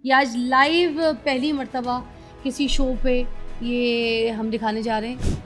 ये आज लाइव पहली मर्तबा किसी शो पे ये हम दिखाने जा रहे हैं।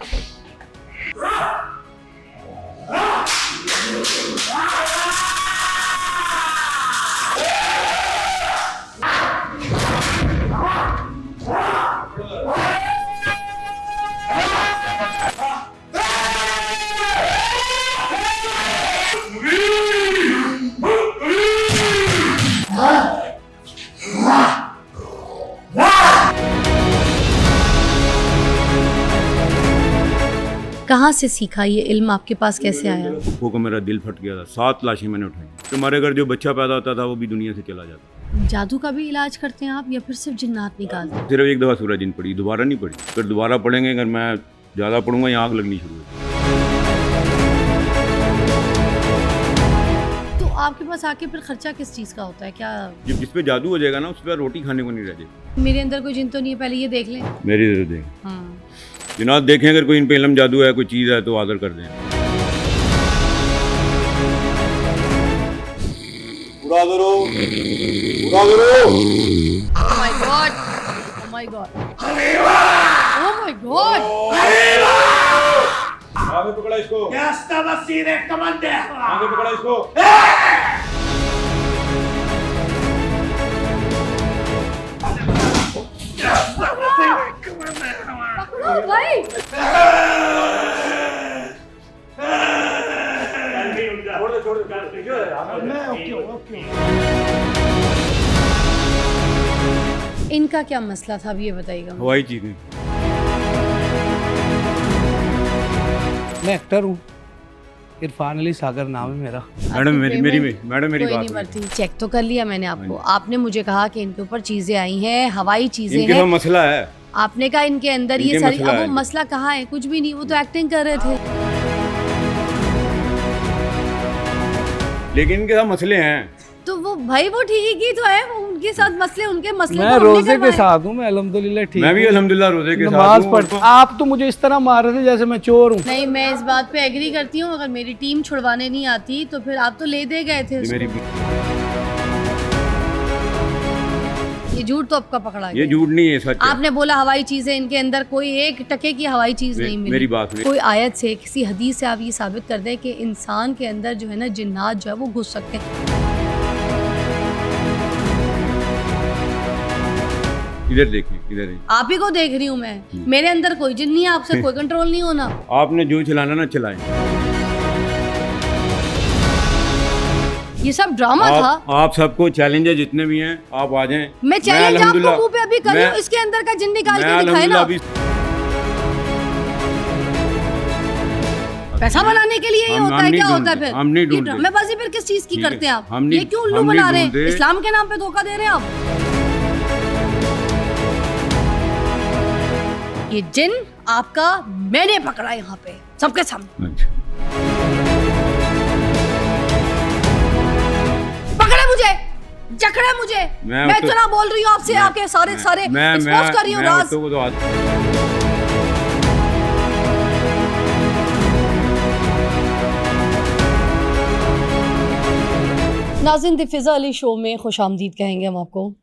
कहाँ से सीखा ये इल्म, आपके पास कैसे आया? फूफो को मेरा दिल फट गया था, 7 लाशें मैंने उठाई। तुम्हारे घर जो बच्चा पैदा होता था वो भी दुनिया से चला जाता। जादू का भी इलाज करते हैं आप या फिर सिर्फ जिन्नात निकालते हैं? सिर्फ एक दफा सूरज दिन पड़ी, दोबारा नहीं पड़ी। फिर दोबारा पढ़ेंगे, अगर मैं ज़्यादा पढ़ूंगा यहाँ आग लगनी शुरू होगी। तो आपके पास आके फिर खर्चा किस चीज़ का होता है? क्या जब जिस पे जादू हो जाएगा ना उस पर रोटी खाने को नहीं रह जाएगी। मेरे अंदर कोई जिन तो नहीं है, पहले ये देख लें। मेरी इधर देख हाँ, जनाब, देखें अगर कोई इन पे इल्म जादू है, कोई चीज़ है तो आदर कर दें। पूरा करो, पूरा करो। Oh my God! Oh my God! Oh my God! आगे पकड़ा इसको। आगे पकड़ा इसको। पकड़ो भाई! इनका क्या मसला था, अब ये बताइएगा मुझे। हवाई चीज़ें। मैं एक्टर हूँ, इरफान अली सागर नाम है मेरा। मैडम मेरी कोई बात नहीं सुनिए। मरती, चेक तो कर लिया मैंने आपको। आपने मुझे कहा कि इनके ऊपर चीजें आई हैं, हवाई चीजें इनके हैं। पास मसला है। आपने कहा इनके अंदर ये इनके सारी, मसला अब वो है। मसला कहाँ है? कुछ भी नहीं, वो तो एक्टिंग कर रहे थे। लेकिन इनके साथ मसले हैं। तो वो भाई वो ठीक ही तो है, वो उनके साथ मसले, उनके मसले मैं तो हमने रोजे के करवाए। साथ हूँ, मैं अल्हम्दुलिल्लाह ठीक मैं भी हूँ। अल्हम्दुलिल्लाह रोजे के साथ नमाज हूँ। पढ़। आप तो मुझे इस तरह मार रहे थे जैसे मैं चोर हूँ। नहीं, मैं इस बात पे एग्री करती हूँ। अगर मेरी टीम छुड़वाने नहीं आती तो फिर आप तो ले दे गए थे ये उसको। मेरी ये झूठ तो आपका पकड़ा ये गया। झूठ नहीं है, सच है। आपने बोला हवाई चीजें, इनके अंदर कोई एक टके की हवाई चीज नहीं मिली। मेरी बात सुनिए। कोई आयत से, किसी हदीस से आप ये साबित कर दें कि इंसान के अंदर जो है ना जिन्नात जो है वो घुस सकते हैं। इधर देखिए, इधर देखिए। आप ही को देख रही हूँ मैं, मेरे अंदर कोई जिन नहीं है, आपसे कोई कंट्रोल नहीं होना। आपने जो चलाना ना चलाएं। ये सब ड्रामा था। आप सबको चैलेंज है, जितने भी हैं आप आ जाएं। मैं चैलेंज आपको अल्हम्दुलिल्लाह- मुंह पे अभी कर रही हूँ, मैं- इसके अंदर का जिन निकाल मैं के दिखाए ना। अल्हम्दुलिल्लाह अभी पैसा बनाने के लिए ये हम होता है, नहीं क्या होता है ढूंढते, फिर? हम नहीं ये ढूंढते। ड्रामेबाजी फिर किस चीज की ठीक है, करते हैं आप? हम नहीं- ये क्यों उल्लू हम नहीं बना रहे हैं? ढूंढते। इस्लाम के नाम पे धोखा दे रहे हैं आप। ये जिन आपका मैंने पकड़ा यहाँ पे सबके सामने। अच्छा। पकड़े मुझे, जकड़े मुझे। मैं तो- इतना बोल रही हूँ आपसे, आपके सारे एक्सपोज कर रही हूँ राज। तो वो नाज़रीन, दिफ़िज़ा अली शो में खुश आमदीद कहेंगे हम आपको।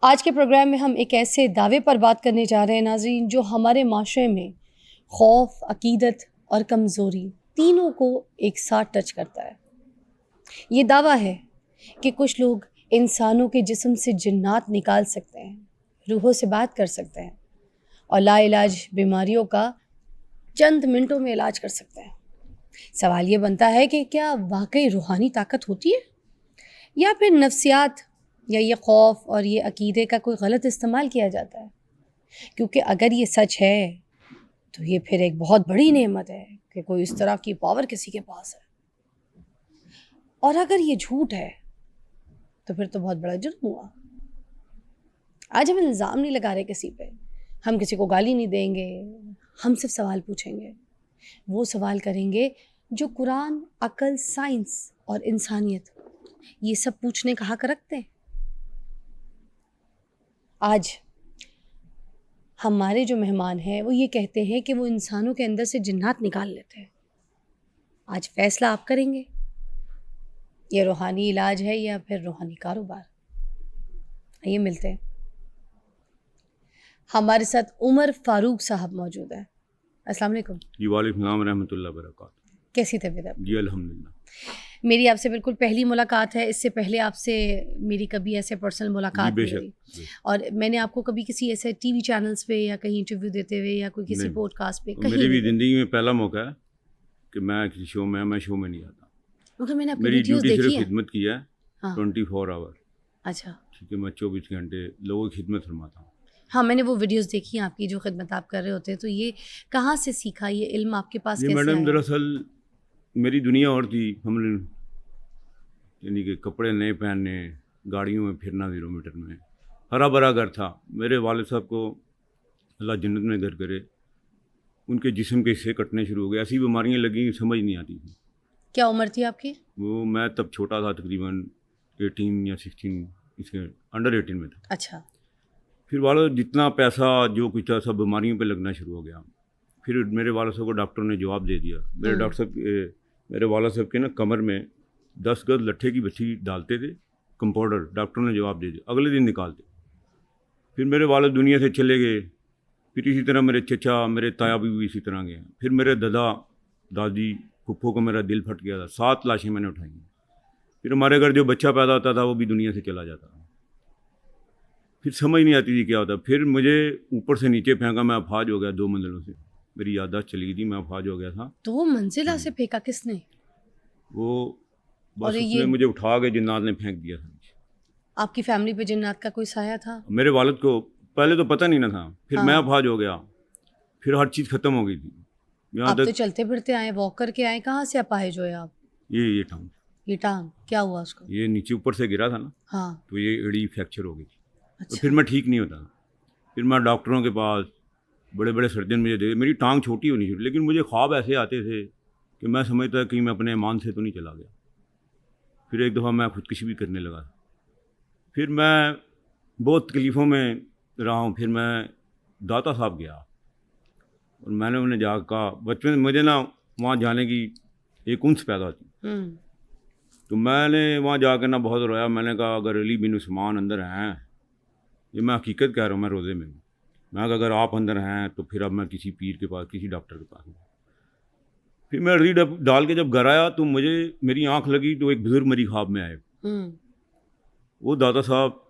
आज के प्रोग्राम में हम एक ऐसे दावे पर बात करने जा रहे हैं नाज़रीन, जो हमारे माशरे में खौफ, अकीदत और कमज़ोरी तीनों को एक साथ टच करता है। ये दावा है कि कुछ लोग इंसानों के जिस्म से जिन्नात निकाल सकते हैं, रूहों से बात कर सकते हैं और लाइलाज बीमारियों का चंद मिनटों में इलाज कर सकते हैं। सवाल ये बनता है कि क्या वाकई रूहानी ताकत होती है या फिर नफ्सियात या ये खौफ और ये अकीदे का कोई गलत इस्तेमाल किया जाता है? क्योंकि अगर ये सच है तो ये फिर एक बहुत बड़ी नेमत है कि कोई इस तरह की पावर किसी के पास है, और अगर ये झूठ है तो फिर तो बहुत बड़ा जुर्म हुआ। आज हम इल्ज़ाम नहीं लगा रहे किसी पे, हम किसी को गाली नहीं देंगे, हम सिर्फ सवाल पूछेंगे। वो सवाल करेंगे जो कुरान, अकल, साइंस और इंसानियत ये सब पूछने का हक रखते हैं। आज हमारे जो मेहमान हैं वो ये कहते हैं कि वो इंसानों के अंदर से जिन्नात निकाल लेते हैं। आज फैसला आप करेंगे, ये रूहानी इलाज है या फिर रूहानी कारोबार। आइए मिलते हैं। हमारे साथ उमर फारूक साहब मौजूद हैं। अस्सलाम वालेकुम। जी वालेकुम सलाम रहमतुल्लाह बरकात। कैसी तबीयत है? जी अल्हम्दुलिल्लाह। मेरी आपसे बिल्कुल पहली मुलाकात है। इससे पहले आपसे मेरी कभी ऐसे पर्सनल मुलाकात जी नहीं बेशक। हुई, और मैंने आपको कभी किसी ऐसे टीवी चैनल्स पे या कहीं इंटरव्यू देते हुए या कोई किसी नहीं। पॉडकास्ट पे और कहीं मेरी भी नहीं देखा। ज़िंदगी में पहला मौका है कि मैं किसी शो में नहीं आता। मगर मैंने आपकी मेरी वीडियोस ड्यूटी सिर्फ देखी है। खिदमत की है, हाँ 24 आवर। अच्छा। ठीक है, मैं 24 घंटे लोगों की खिदमत फरमाता हूँ। हाँ मैंने वो वीडियोस देखी हैं आपकी, जो खिदमत आप कर रहे होते हैं। तो ये कहाँ से सीखा, ये इल्म आपके पास ये कैसे मैडम आया? दरअसल मेरी दुनिया और थी। हमने यानी कि कपड़े नए पहनने, गाड़ियों में फिरना 0 मीटर में, हरा भरा घर था। मेरे वालिद साहब को अल्लाह जन्नत में घर करे, उनके जिस्म के हिस्से कटने शुरू हो गए। ऐसी बीमारियां लगी समझ नहीं आती थी। क्या उम्र थी आपकी? वो मैं तब छोटा था, तकरीबन 18 या 16, इसके अंडर 18 में था। अच्छा। फिर वाला जितना पैसा जो कुछ था सब बीमारियों पे लगना शुरू हो गया। फिर मेरे वाला साहब को डॉक्टर ने जवाब दे दिया। मेरे डॉक्टर साहब मेरे वाला साहब के ना कमर में 10 गज लट्ठे की बच्ची डालते थे, कंपाउंडर। डॉक्टर ने जवाब दे दिया, अगले दिन निकालते। फिर मेरे वालिद दुनिया से चले गए। फिर इसी तरह मेरे चचा, मेरे ताया भी इसी तरह गए। फिर मेरे दादा दादी फुफ्फो को मेरा दिल फट गया था। 7 लाशें मैंने उठाई। फिर हमारे घर जो बच्चा पैदा होता था वो भी दुनिया से चला जाता था। फिर समझ नहीं आती थी क्या होता। फिर मुझे ऊपर से नीचे फेंका, मैं अफाज हो गया 2 मंजिलों से। मेरी याददाश्त चली गई थी, मैं अफाज हो गया था। 2 मंजिला से फेंका किसने? वो बस और उसने ये मुझे उठा के जिन्नात ने फेंक दिया था। आपकी फैमिली पे जिन्नात का कोई साया था? मेरे वालिद को पहले तो पता नहीं ना था। फिर मैं हाँ। अफाज हो गया। फिर हर चीज़ ख़त्म हो गई थी। यहाँ आप तो तक चलते फिरते आए, वॉक करके आए, कहाँ से अपाहिज हुए आप? ये टाउन, ये टांग क्या हुआ उसको? ये नीचे ऊपर से गिरा था ना, हाँ तो ये एड़ी फ्रैक्चर हो गई थी। तो अच्छा। फिर मैं ठीक नहीं होता। फिर मैं डॉक्टरों के पास, बड़े बड़े सर्जन मुझे दे। मेरी टांग छोटी होनी चाहिए, लेकिन मुझे ख्वाब ऐसे आते थे कि मैं समझता कि मैं अपने ईमान से तो नहीं चला गया। फिर एक दफ़ा मैं खुदकुशी भी करने लगा। फिर मैं बहुत तकलीफ़ों में रहा हूँ। फिर मैं दाता साहब गया और मैंने उन्हें जाकर कहा, बचपन में मुझे ना वहाँ जाने की एक उन्स पैदा थी। तो मैंने वहाँ जाकर ना बहुत रोया। मैंने कहा अगर अली बिन उस्मान अंदर हैं, ये मैं हकीकत कह रहा हूँ, मैं रोज़े में हूँ। मैं कहा अगर आप अंदर हैं तो फिर अब मैं किसी पीर के पास, किसी डॉक्टर के पास हूँ। फिर मैं रीड डाल के जब घर आया तो मुझे मेरी आँख लगी तो एक बुज़ुर्ग मेरी ख्वाब में आए। वो दादा साहब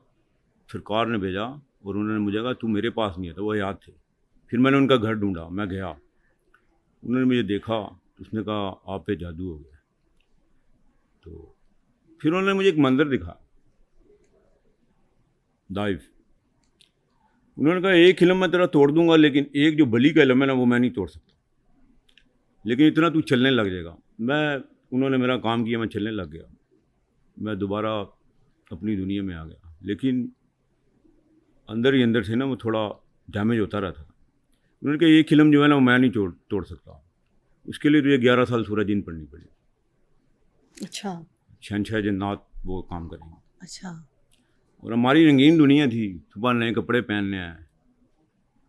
सरकार ने भेजा और उन्होंने मुझे कहा तू मेरे पास नहीं है, तो वो याद थे। फिर मैंने उनका घर ढूंढा, मैं गया, उन्होंने मुझे देखा तो उसने कहा आप पे जादू हो गया। तो फिर उन्होंने मुझे एक मंदिर दिखा, दाइफ। उन्होंने कहा एक इल्म मैं तेरा तोड़ दूंगा, लेकिन एक जो बली का इल्म है ना वो मैं नहीं तोड़ सकता, लेकिन इतना तू चलने लग जाएगा। उन्होंने मेरा काम किया, मैं चलने लग गया। मैं दोबारा अपनी दुनिया में आ गया, लेकिन अंदर ही अंदर से ना वो थोड़ा डैमेज होता रहता था। उन्होंने कहा एक इल्म जो है ना वो मैं नहीं तोड़ सकता, उसके लिए तुझे 11 साल सूरह दिन पढ़नी पड़ेगी। अच्छा शहनशाह जन्नात वो काम करेंगे। अच्छा। और हमारी रंगीन दुनिया थी, सुबह नए कपड़े पहनने हैं,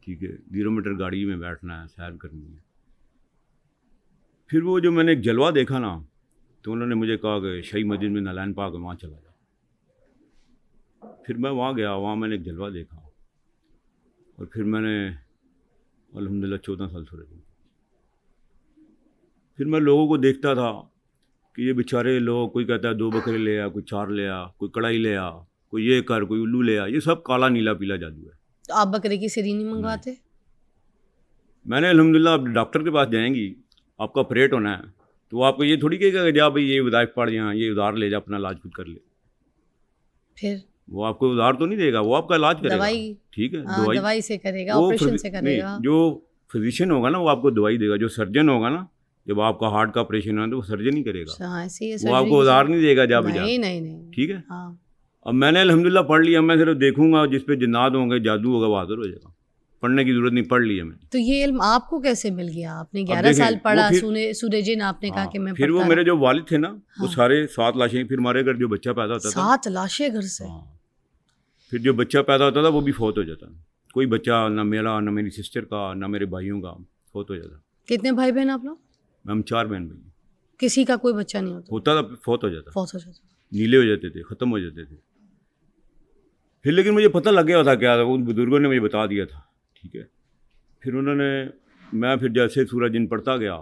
ठीक है, 0 मीटर गाड़ी में बैठना है, सैर करनी है। फिर वो जो मैंने एक जलवा देखा ना, तो उन्होंने मुझे कहा कि शाही मस्जिद में नालायन पाक है, वहाँ चला जा। फिर मैं वहाँ गया, वहाँ मैंने एक जलवा देखा और फिर मैंने अल्हम्दुलिल्लाह 14 साल सूरह दी। फिर मैं लोगों को देखता था कि ये बेचारे लोग, कोई कहता है 2 बकरे ले आ, कोई 4 ले आ, कोई कढ़ाई ले आ, कोई ये कर, कोई उल्लू ले आ। ये सब काला नीला पीला जादू है। तो आप बकरे की सिरी नहीं मंगवाते? मैंने अल्हम्दुलिल्लाह, आप डॉक्टर के पास जाएंगी, आपका ऑपरेट होना है, तो वो आपको ये थोड़ी कहेगा कि जा भाई ये वज़ाइफ पढ़, यहाँ ये उधार ले जा, अपना इलाज खुद कर ले। फिर वो आपको उधार तो नहीं देगा, वो आपका इलाज करेगा। दवाई, ठीक है, हाँ, दवाई से करेगा, वो ऑपरेशन से करेगा। नहीं, जो फिजिशियन होगा ना वो आपको दवाई देगा। जो सर्जन होगा ना, जब आपका हार्ट का ऑपरेशन है तो वो सर्जन ही करेगा, हाँ, ऐसे ही है, वो सर्जरी आपको की उधार जरूरत- नहीं देगा जा बजा। नहीं नहीं नहीं। ठीक है। हाँ। अब मैंने अल्हम्दुलिल्लाह पढ़ लिया। मैं सिर्फ देखूंगा, जिस पे जिन्नात होंगे, जादू होगा, वो हाजिर हो जाएगा। पढ़ने की जरूरत नहीं, पढ़ लिया मैंने। तो ये इल्म आपको कैसे मिल गया? आपने अब 11 देखें, साल वो पढ़ा, फिर- सूरज जिन आपने कहा हाँ, कि मैं फिर वो पढ़ता मेरे रहा। जो वालिद थे ना, वो हाँ। सारे 7 लाशें। फिर हमारे घर जो बच्चा पैदा होता था, 7 लाशें घर से? हाँ, फिर जो बच्चा पैदा होता था वो भी फौत हो जाता। कोई बच्चा ना मेरा, ना मेरी सिस्टर का, ना मेरे भाइयों का फौत हो जाता। कितने भाई बहन आप लोग? हम 4 बहन भाई। किसी का कोई बच्चा नहीं होता? होता था, फौत हो जाता, फौत हो जाता। नीले हो जाते थे, ख़त्म हो जाते थे। फिर लेकिन मुझे पता लग गया था क्या था, उन बुज़ुर्गों ने मुझे बता दिया था, ठीक है। फिर उन्होंने, मैं फिर जैसे सूरज दिन पड़ता गया,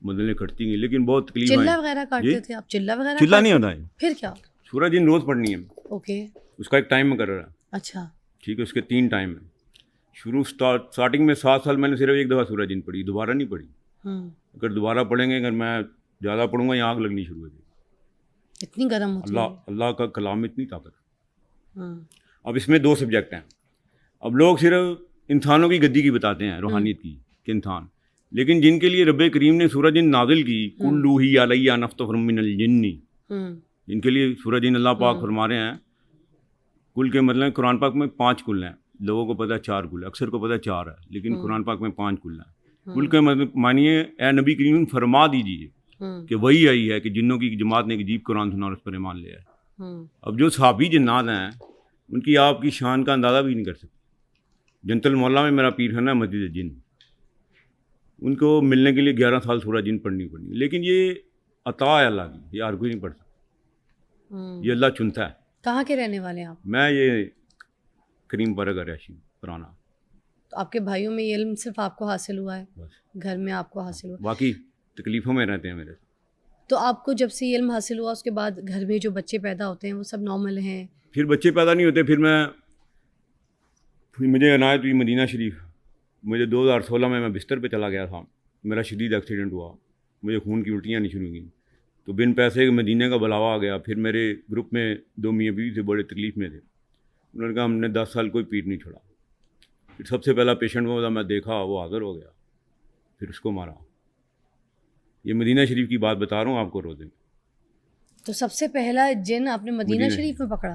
मदलें कटती गई, लेकिन बहुत तकलीफ चिल्ला आई। वगैरह जी? काटते थे आप? चिल्ला वगैरह चिल्ला नहीं काटते होता है, थे? फिर क्या? सूरज दिन रोज़ पढ़नी है, ओके, उसका एक टाइम मुकर्रर है, अच्छा। ठीक है। उसके 3 टाइम है। स्टार्टिंग में 7 साल मैंने सिर्फ एक दफ़ा सूरज दिन पढ़ी, दोबारा नहीं पढ़ी। अगर दोबारा पढ़ेंगे, अगर मैं ज़्यादा पढ़ूंगा, यहाँ आग लगनी शुरू हो जाएगी। इतनी गर्म होती है? अल्लाह का कलाम में इतनी ताकत। हम्म, अब इसमें 2 सब्जेक्ट हैं। अब लोग सिर्फ इंसानों की गद्दी की बताते हैं, रूहानियत की, कि इंसान, लेकिन जिनके लिए रब्बे करीम ने सूरज दिन नाजिल की, कुल्लू ही अलैया नफ्तुम मिनल जिन्नी, जिनके लिए सूरज दिन अल्लाह पाक फरमा रहे हैं, कुल के मतलब कुरान पाक में 5 कुल हैं। लोगों को पता है 4 कुल है, अक्सर को पता है 4 है, लेकिन कुरान पाक में 5 कुल हैं। कुल के मतलब मानिए, ए नबी करीम फरमा दीजिए कि वही आई है कि जिन्नों की जमात ने एक अजीब कुरान सुना और उस पर ईमान लिया है। अब जो सहाबी जिन्नात हैं, उनकी आपकी शान का अंदाज़ा भी नहीं कर सकते। जनतल मौला में मेरा पीर खाना है मस्जिद जिन, उनको मिलने के लिए 11 साल सूरज जिन पढ़नी, लेकिन ये अता है अल्लाह की, ये हर कोई नहीं पढ़ सकता, ये अल्लाह चुनता है। कहाँ के रहने वाले हैं आप? मैं ये करीम पारा का रहायशी पुराना। तो आपके भाइयों में ये इल्म सिर्फ आपको हासिल हुआ है? बस, घर में आपको हासिल हुआ? बाकी तकलीफ़ों में रहते हैं मेरे। तो आपको जब से ये इल्म हासिल हुआ, उसके बाद घर में जो बच्चे पैदा होते हैं वो सब नॉर्मल हैं? फिर बच्चे पैदा नहीं होते, फिर मुझे अनायत हुई मदीना शरीफ। मुझे 2016 में मैं बिस्तर पे चला गया था, मेरा शदीद एक्सीडेंट हुआ, मुझे खून की उल्टियाँ नहीं शुरू हुई, तो बिन पैसे के मदीने का बुलावा आ गया। फिर मेरे ग्रुप में 2 मियाँ बीवी थे, बड़े तकलीफ़ में थे। उन्होंने कहा हमने 10 साल कोई पीर नहीं छोड़ा। फिर सबसे पहला पेशेंट वो था, मैं देखा, वो हाज़िर हो गया, फिर उसको मारा। ये मदीना शरीफ की बात बता रहा हूँ आपको रोज़े में। तो सबसे पहला जिन आपने मदीना शरीफ में पकड़ा?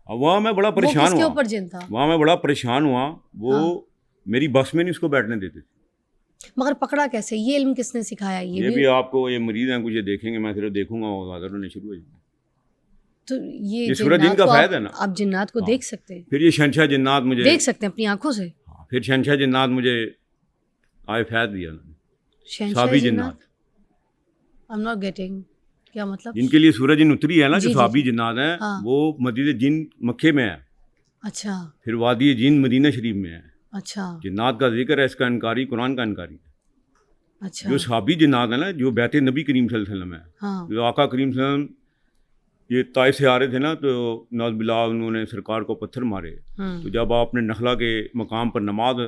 अब वहाँ मैं बड़ा परेशान हुआ। वो किसके ऊपर जिन था? वहाँ मैं बड़ा परेशान हुआ, वो मेरी बस में नहीं उसको बैठने देते थे। मगर पकड़ा कैसे? ये इल्म किसने सिखाया? ये भी आपको, ये मरीज हैं कुछ, ये देखेंगे, मैं सिर्फ देखूंगा, वो हाज़िर होने शुरू हो जाएंगे। तो ये सूरज जिन का फायदा है ना, आप जिन्नात को देख सकते हैं? फिर ये शहंशाह जिन्नात मुझे देख सकते हैं अपनी आंखों से? फिर शहंशाह जिन्नात मुझे आए फैद दिया उन्होंने, साबी जिन्नात। आई एम नॉट गेटिंग, क्या मतलब? जिनके लिए सूरज जिन उतरी है ना, जो जी, साबी जी। जिन्नात हैं, हाँ। वो मस्जिद जिन मक्के में है, अच्छा फिर वादी जिन मदीना शरीफ में है। अच्छा जिन्नात का जिक्र है, इसका इनकारी कुरान का इनकारी है। अच्छा। जो साबी जिन्नात है ना, जो बैत नबी करीम सल्लल्लाहु अलैहि वसल्लम है, हाँ जो आका करीम सल्लल्लाहु अलैहि वसल्लम ये ताइफ से आ रहे थे ना, तो नौज़ बिल्लाह उन्होंने सरकार को पत्थर मारे। तो जब आपने नखला के मकाम पर नमाज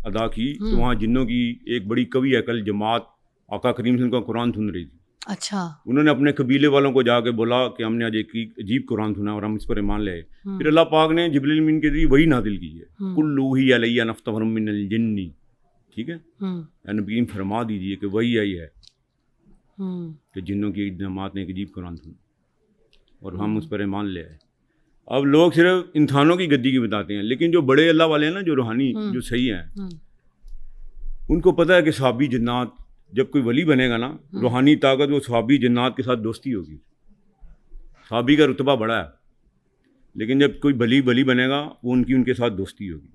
अदा की, तो वहाँ जिन्नों की एक बड़ी कवि अकल जमात आका करीम सल्लल्लाहु अलैहि वसल्लम का कुरान सुन रही थी। अच्छा। उन्होंने अपने कबीले वालों को जाके बोला कि हमने आज एक अजीब कुरान सुना और हम इस पर ईमान ले आए। फिर अल्लाह पाक ने जिब्रील अमीन के जरिए वही नादिल की है, कुल्लू ही अलैया नफ्तुम मिनल जिन्नी, ठीक है। नबी फरमा दीजिए कि वही आई है कि जिन्नों की जमात ने एक अजीब कुरान सुना और हम उस पर ईमान ले आए। अब लोग सिर्फ इंसानों की गद्दी की बताते हैं, लेकिन जो बड़े अल्लाह वाले हैं ना, जो रूहानी जो सही हैं, उनको पता है कि सहाबी जिन्नात, जब कोई वली बनेगा ना, रूहानी ताकत, वो सहाबी जिन्नात के साथ दोस्ती होगी। सहाबी का रुतबा बड़ा है, लेकिन जब कोई वली बनेगा, वो उनके साथ दोस्ती होगी।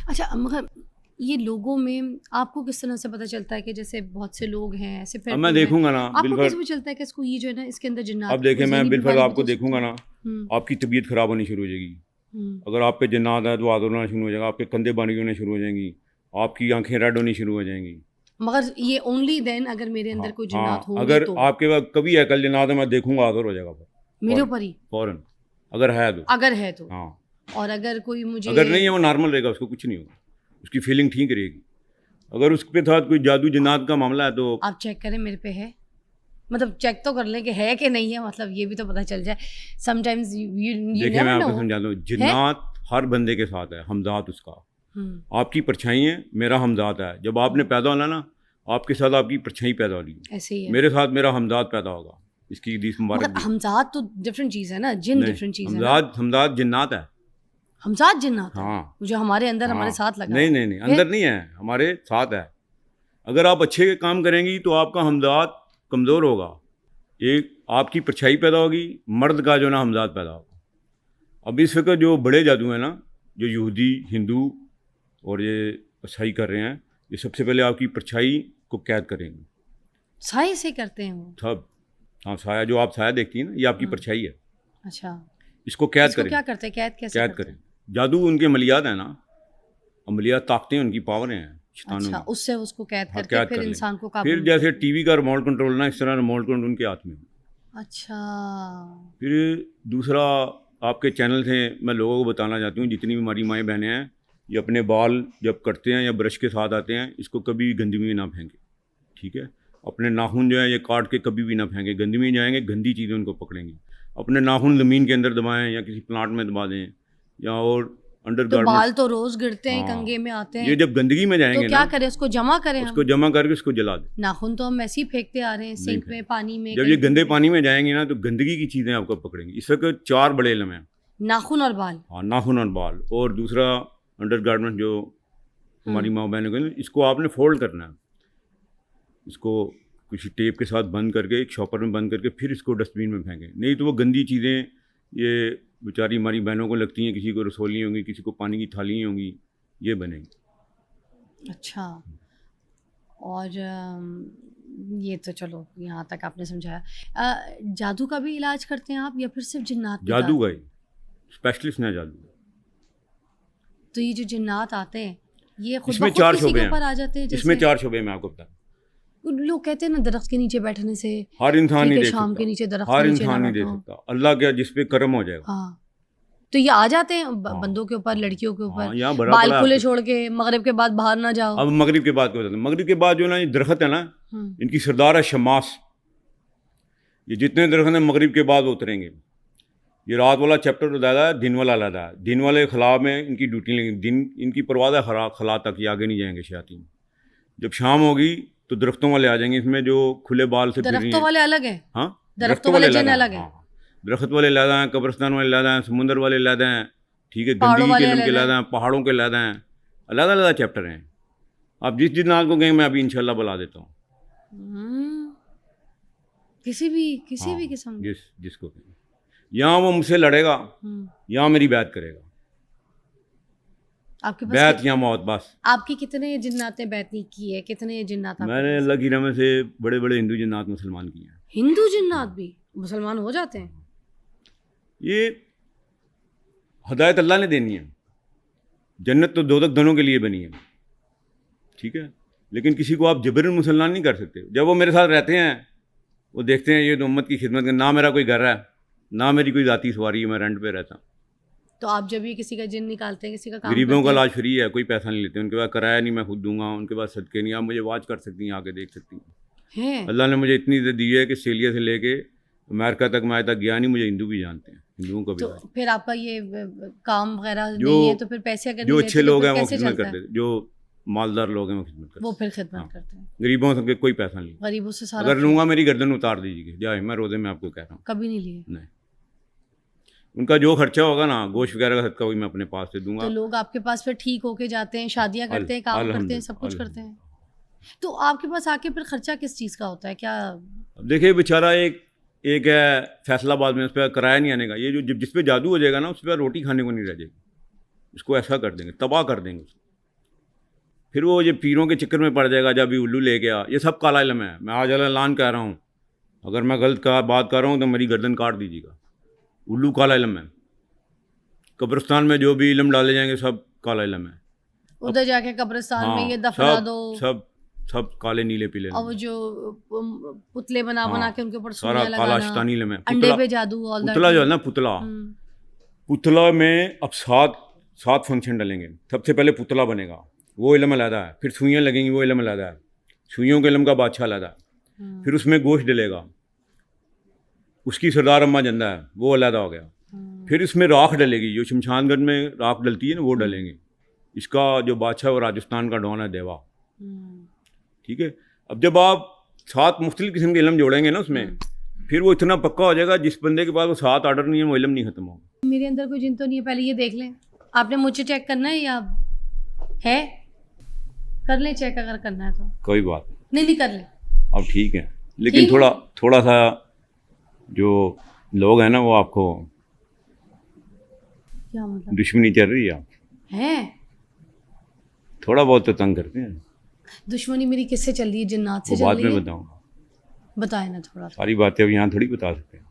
अच्छा, मगर ये लोगों में आपको किस तरह से पता चलता है कि जैसे बहुत से लोग हैं ऐसे? फिर अब मैं देखूंगा ना, आपको कैसे पता चलता है कि इसको ये जो है ना, इसके अंदर जिन्नात? अब देखें, मैं बिल्कुल आपको देखूंगा ना, आपकी तबीयत खराब होनी शुरू हो जाएगी। अगर आप पे जिन्नात है तो आदर होना शुरू हो जाएगा, आपके कंधे बानी होने शुरू हो जाएंगी, आपकी आंखें रेड होनी शुरू हो जाएंगी। मगर ये ओनली देन अगर मेरे अंदर कोई जिन्नात हो, अगर तो आपके पास कभी अकल जिन्नात है, मैं देखूंगा, आदर हो जाएगा मेरे ऊपर ही फौरन, अगर है तो। हाँ, और अगर कोई मुझे, अगर नहीं है, वो नॉर्मल रहेगा, उसको कुछ नहीं होगा, उसकी फीलिंग ठीक रहेगी। अगर उसके साथ कोई जादू जिन्नात का मामला है, तो आप चेक करें मेरे पे है, मतलब चेक तो कर लें कि है कि नहीं है, मतलब ये भी तो पता चल जाए। समटाइम्स यू देखिए, मैं आपको समझा दूँ, जिन्नात हर बंदे के साथ है, हमजात उसका, आपकी परछाई है, मेरा हमजात है। जब आपने पैदा होना ना, आपके साथ आपकी परछाई पैदा हो रही है, ऐसे ही है। मेरे साथ मेरा हमजात पैदा होगा, इसकी हदीस मुबारक। मगर हमजात तो डिफरेंट चीज़ है ना, जिन डिफरेंट चीज़ है। हमजात जिन्नात है, हमजात जिन्नात। हाँ, जो हमारे अंदर हमारे साथ लगा। नहीं, अंदर नहीं है, हमारे साथ है। अगर आप अच्छे काम करेंगी तो आपका हमजात कमज़ोर होगा, एक आपकी परछाई पैदा होगी, मर्द का जो ना हमजात पैदा होगा। अब इस वक्त जो बड़े जादू हैं ना, जो यहूदी, हिंदू और ये ईसाई कर रहे हैं, ये सबसे पहले आपकी परछाई को कैद करेंगे। साए से करते हैं वो सब? हाँ, साया, जो आप साया देखती हैं ना, ये आपकी परछाई है। अच्छा। इसको कैद इसको करें। क्या करते हैं, कैद कैसे कैद करते करें। जादू उनके अमलियात हैं ना, अमलियात ताकतें उनकी, पावरें हैं हैं? शैतानों अच्छा, की। उससे उसको कैद हाँ, करके कैद फिर कर लें। इंसान को काबू फिर में जैसे करते हैं। टीवी का रिमोट कंट्रोल ना, इस तरह रिमोट कंट्रोल उनके हाथ में हो। अच्छा, फिर दूसरा आपके चैनल से मैं लोगों को बताना चाहती हूँ, जितनी भी हमारी माएँ बहनें हैं, ये अपने बाल जब कटते हैं या ब्रश के साथ आते हैं, इसको कभी गंदगी में ना फेंकें, ठीक है। अपने नाखून जो है ये काट के कभी भी ना फेंकें, गंदगी में जाएंगे, गंदी चीज़ें उनको पकड़ेंगी। अपने नाखून ज़मीन के अंदर दबाएं या किसी प्लांट में दबा दें, या और अंडर तो बाल गारमेंट्स। तो रोज गिरते हैं, हाँ, कंघे में आते ये हैं, जब गंदगी में तो जाएंगे क्या ना, करें, उसको जमा करें उसको हम? जमा करके उसको जला दें। नाखून तो हम ऐसे ही फेंकते आ रहे हैं, नहीं सिंक में, फेंकें। पानी में, जब कहीं ये गंदे भी। पानी में जाएंगी ना, तो गंदगी की चीज़ें आपको पकड़ेंगी। इस वक्त 4 बड़े इल्म हैं। नाखून और बाल। हाँ, नाखून और बाल, और दूसरा अंडर गारमेंट जो हमारी माँ बहनों को, इसको आपने फोल्ड करना है, इसको किसी टेप के साथ बंद करके, एक शॉपर में बंद करके, फिर इसको डस्टबिन में फेंकें। नहीं तो वो गंदी चीज़ें, ये बेचारी हमारी बहनों को लगती हैं, किसी को रसोली होंगी, किसी को पानी की थाली होंगी, ये बनेंगी। अच्छा, और ये तो चलो यहाँ तक आपने समझाया। जादू का भी इलाज करते हैं आप, या फिर सिर्फ जिन्नात पे जादू डाल- का ही स्पेशलिस्ट है जादू। तो ये जो जिन्नात आते हैं, ये खुद इसमें ब खुद 4 किसी शोबे के ऊपर आ हैं। जाते हैं? इसमें जैसे 4 शोबे मैं आपको बता, लोग कहते हैं ना, दरख्त के नीचे बैठने से, हर इंसान ठीक नहीं है, दे शाम के नीचे सकता, दरख्त हर के नीचे इंसान ना नहीं दे बैठो। सकता। अल्लाह क्या जिस पे करम हो जाएगा। हाँ, तो ये आ जाते हैं हाँ। बंदों के ऊपर, लड़कियों के हाँ, ऊपर, यहाँ भरा बाल पड़ा खुले है। छोड़ के मगरिब के बाद बाहर ना जाओ। अब मगरिब के बाद क्या होता है, मगरिब के बाद जो ना ये दरख्त है ना, इनकी सरदार है शमास। ये जितने दरख्त हैं मगरिब के बाद उतरेंगे। ये रात वाला चैप्टर अलग है, दिन वाला अलग है। दिन वाले खला में इनकी ड्यूटी लेंगे, दिन इनकी परवाह है खला तक, ये आगे नहीं जाएंगे शयातीन। जब शाम होगी तो दरख्तों वाले आ जाएंगे, इसमें जो खुले बाल से फिर रही दरख्तों हैं। वाले अलग हैं? हाँ, दरख्तों वाले जिन अलग हैं? हाँ, दरख्त वाले अलग हैं, कब्रिस्तान वाले अलग हैं, समुंदर वाले अलग हैं, ठीक है, पहाड़ों गंदगी के वाले इल्म के अलग अलग हैं, पहाड़ों के अलग हैं, अलग अलग चैप्टर हैं। आप जिस दिन को गए मैं अभी इंशाल्लाह बुला देता हूँ। किसी भी हाँ, किस्म। जिसको कहें। यहाँ वो मुझसे लड़ेगा, यहाँ मेरी बैत करेगा। आपके पास बैत या मौत, बस। आपकी कितने जिन्नात ने बैत नहीं की है? कितने जिन्नात आपके मैंने पास? अल्लाह की रहमत से बड़े बड़े हिंदू जिन्नात मुसलमान किए हैं। हिंदू जिन्नात भी मुसलमान हो जाते हैं? ये हदायत अल्लाह ने देनी है। जन्नत तो दोज़ख दोनों के लिए बनी है, ठीक है, लेकिन किसी को आप जबरन मुसलमान नहीं कर सकते। जब वो मेरे साथ रहते हैं, वो देखते हैं ये तो उम्मत की खिदमत का, ना मेरा कोई घर है, ना मेरी कोई ज़ाती सवारी है, मैं रेंट पे रहता हूँ। तो आप जब भी किसी का जिन निकालते हैं, किसी का काम गरीबों का करते हैं, इलाज फ्री है, कोई पैसा नहीं लेते, उनके पास किराया नहीं मैं खुद दूंगा, उनके पास सदके नहीं। आप मुझे वाच कर सकती हैं, आके देख सकती हैं। हैं? अल्लाह ने मुझे इतनी इज्जत दी है कि ऑस्ट्रेलिया से लेके अमेरिका तक मैं आज तक गया नहीं, मुझे हिंदू भी जानते हैं, हिंदुओं का भी तो जानते फिर आपका ये काम वगैरह जो- नहीं है, तो फिर पैसे अगर हैं। जो नहीं अच्छे लेते, तो लोग फिर हैं वो कैसे खिदमत चलता है? करते हैं, जो मालदार लोग हैं वो खिदमत करते वो हैं। फिर खिदमत हाँ। करते हैं। गरीबों से कोई पैसा नहीं। गरीबों से सारा अगर लूँगा मेरी गर्दन उतार दीजिए, जाए, मैं रोज़े में आपको कह रहा हूँ। कभी नहीं लिए? नहीं, उनका जो खर्चा होगा ना, गोश्त वगैरह का सदका वही मैं अपने पास से दूंगा। तो लोग आपके पास फिर ठीक होके जाते हैं, शादियां करते हैं, काम करते हैं, सब कुछ करते हैं। तो आपके पास आके फिर खर्चा किस चीज़ का होता है? क्या अब देखिए, बेचारा एक है फैसलाबाद में, उस पर किराया नहीं आने का। ये जो जिस पे जादू हो जाएगा ना, उस पर रोटी खाने को नहीं रह जाएगी। उसको ऐसा कर देंगे, तबाह कर देंगे उसको। फिर वो ये पीरों के चक्कर में पड़ जाएगा, जब भी उल्लू ले गया। ये सब काला इल्म है। मैं आज ऐलान कह रहा हूँ, अगर मैं गलत बात कर रहा हूँ तो मेरी गर्दन काट दीजिएगा। उल्लू काला इल्म है। कब्रिस्तान में जो भी इल्म डाले जाएंगे सब काला इल्म है। उधर जाके कब्रिस्तान हाँ, में ये दफना सब दो, सब काले नीले पीले और वो जो पुतले बना हाँ, के उनके ऊपर सारा सुइयां काला लगाना, शैतानी इल्म है। अंडे पे जादू, ऑल दैट। पुतला जो है ना, पुतला में अब सात फंक्शन डलेंगे। सबसे पहले पुतला बनेगा, वो इल्म अलग है। फिर सुइयाँ लगेंगी, वो इल्म अलग है। सुइयों के इल्म का बादशाह अलग है। फिर उसमें गोश्त डलेगा, उसकी सरदार अम्मा जिंदा है, वो अलग हो गया। फिर इसमें राख डलेगी, जो शमशानगढ़ में राख डलती है ना, वो डलेंगे। इसका जो बादशाह वो राजस्थान का डॉन है, देवा, ठीक है। अब जब आप 7 मुख्तलिफ किस्म के इल्म जोड़ेंगे ना उसमें, फिर वो इतना पक्का हो जाएगा, जिस बंदे के पास वो 7 आर्डर नहीं है, वो इल्म नहीं खत्म होगा। मेरे अंदर कोई जिन तो नहीं है, पहले ये देख लें। आपने मुझे चेक करना है या है? कर लें चेक, अगर करना है तो। कोई बात नहीं कर लें। अब ठीक है, लेकिन ठीक है? थोड़ा सा जो लोग हैं ना, वो आपको क्या मतलब दुश्मनी चल रही है, है? थोड़ा बहुत तो तंग करते हैं। दुश्मनी मेरी किससे चल रही है? जिन्नात से वो चल बाद रही में है? बताऊंगा। बताए ना थोड़ा। सारी बातें अब यहाँ थोड़ी बता सकते हैं।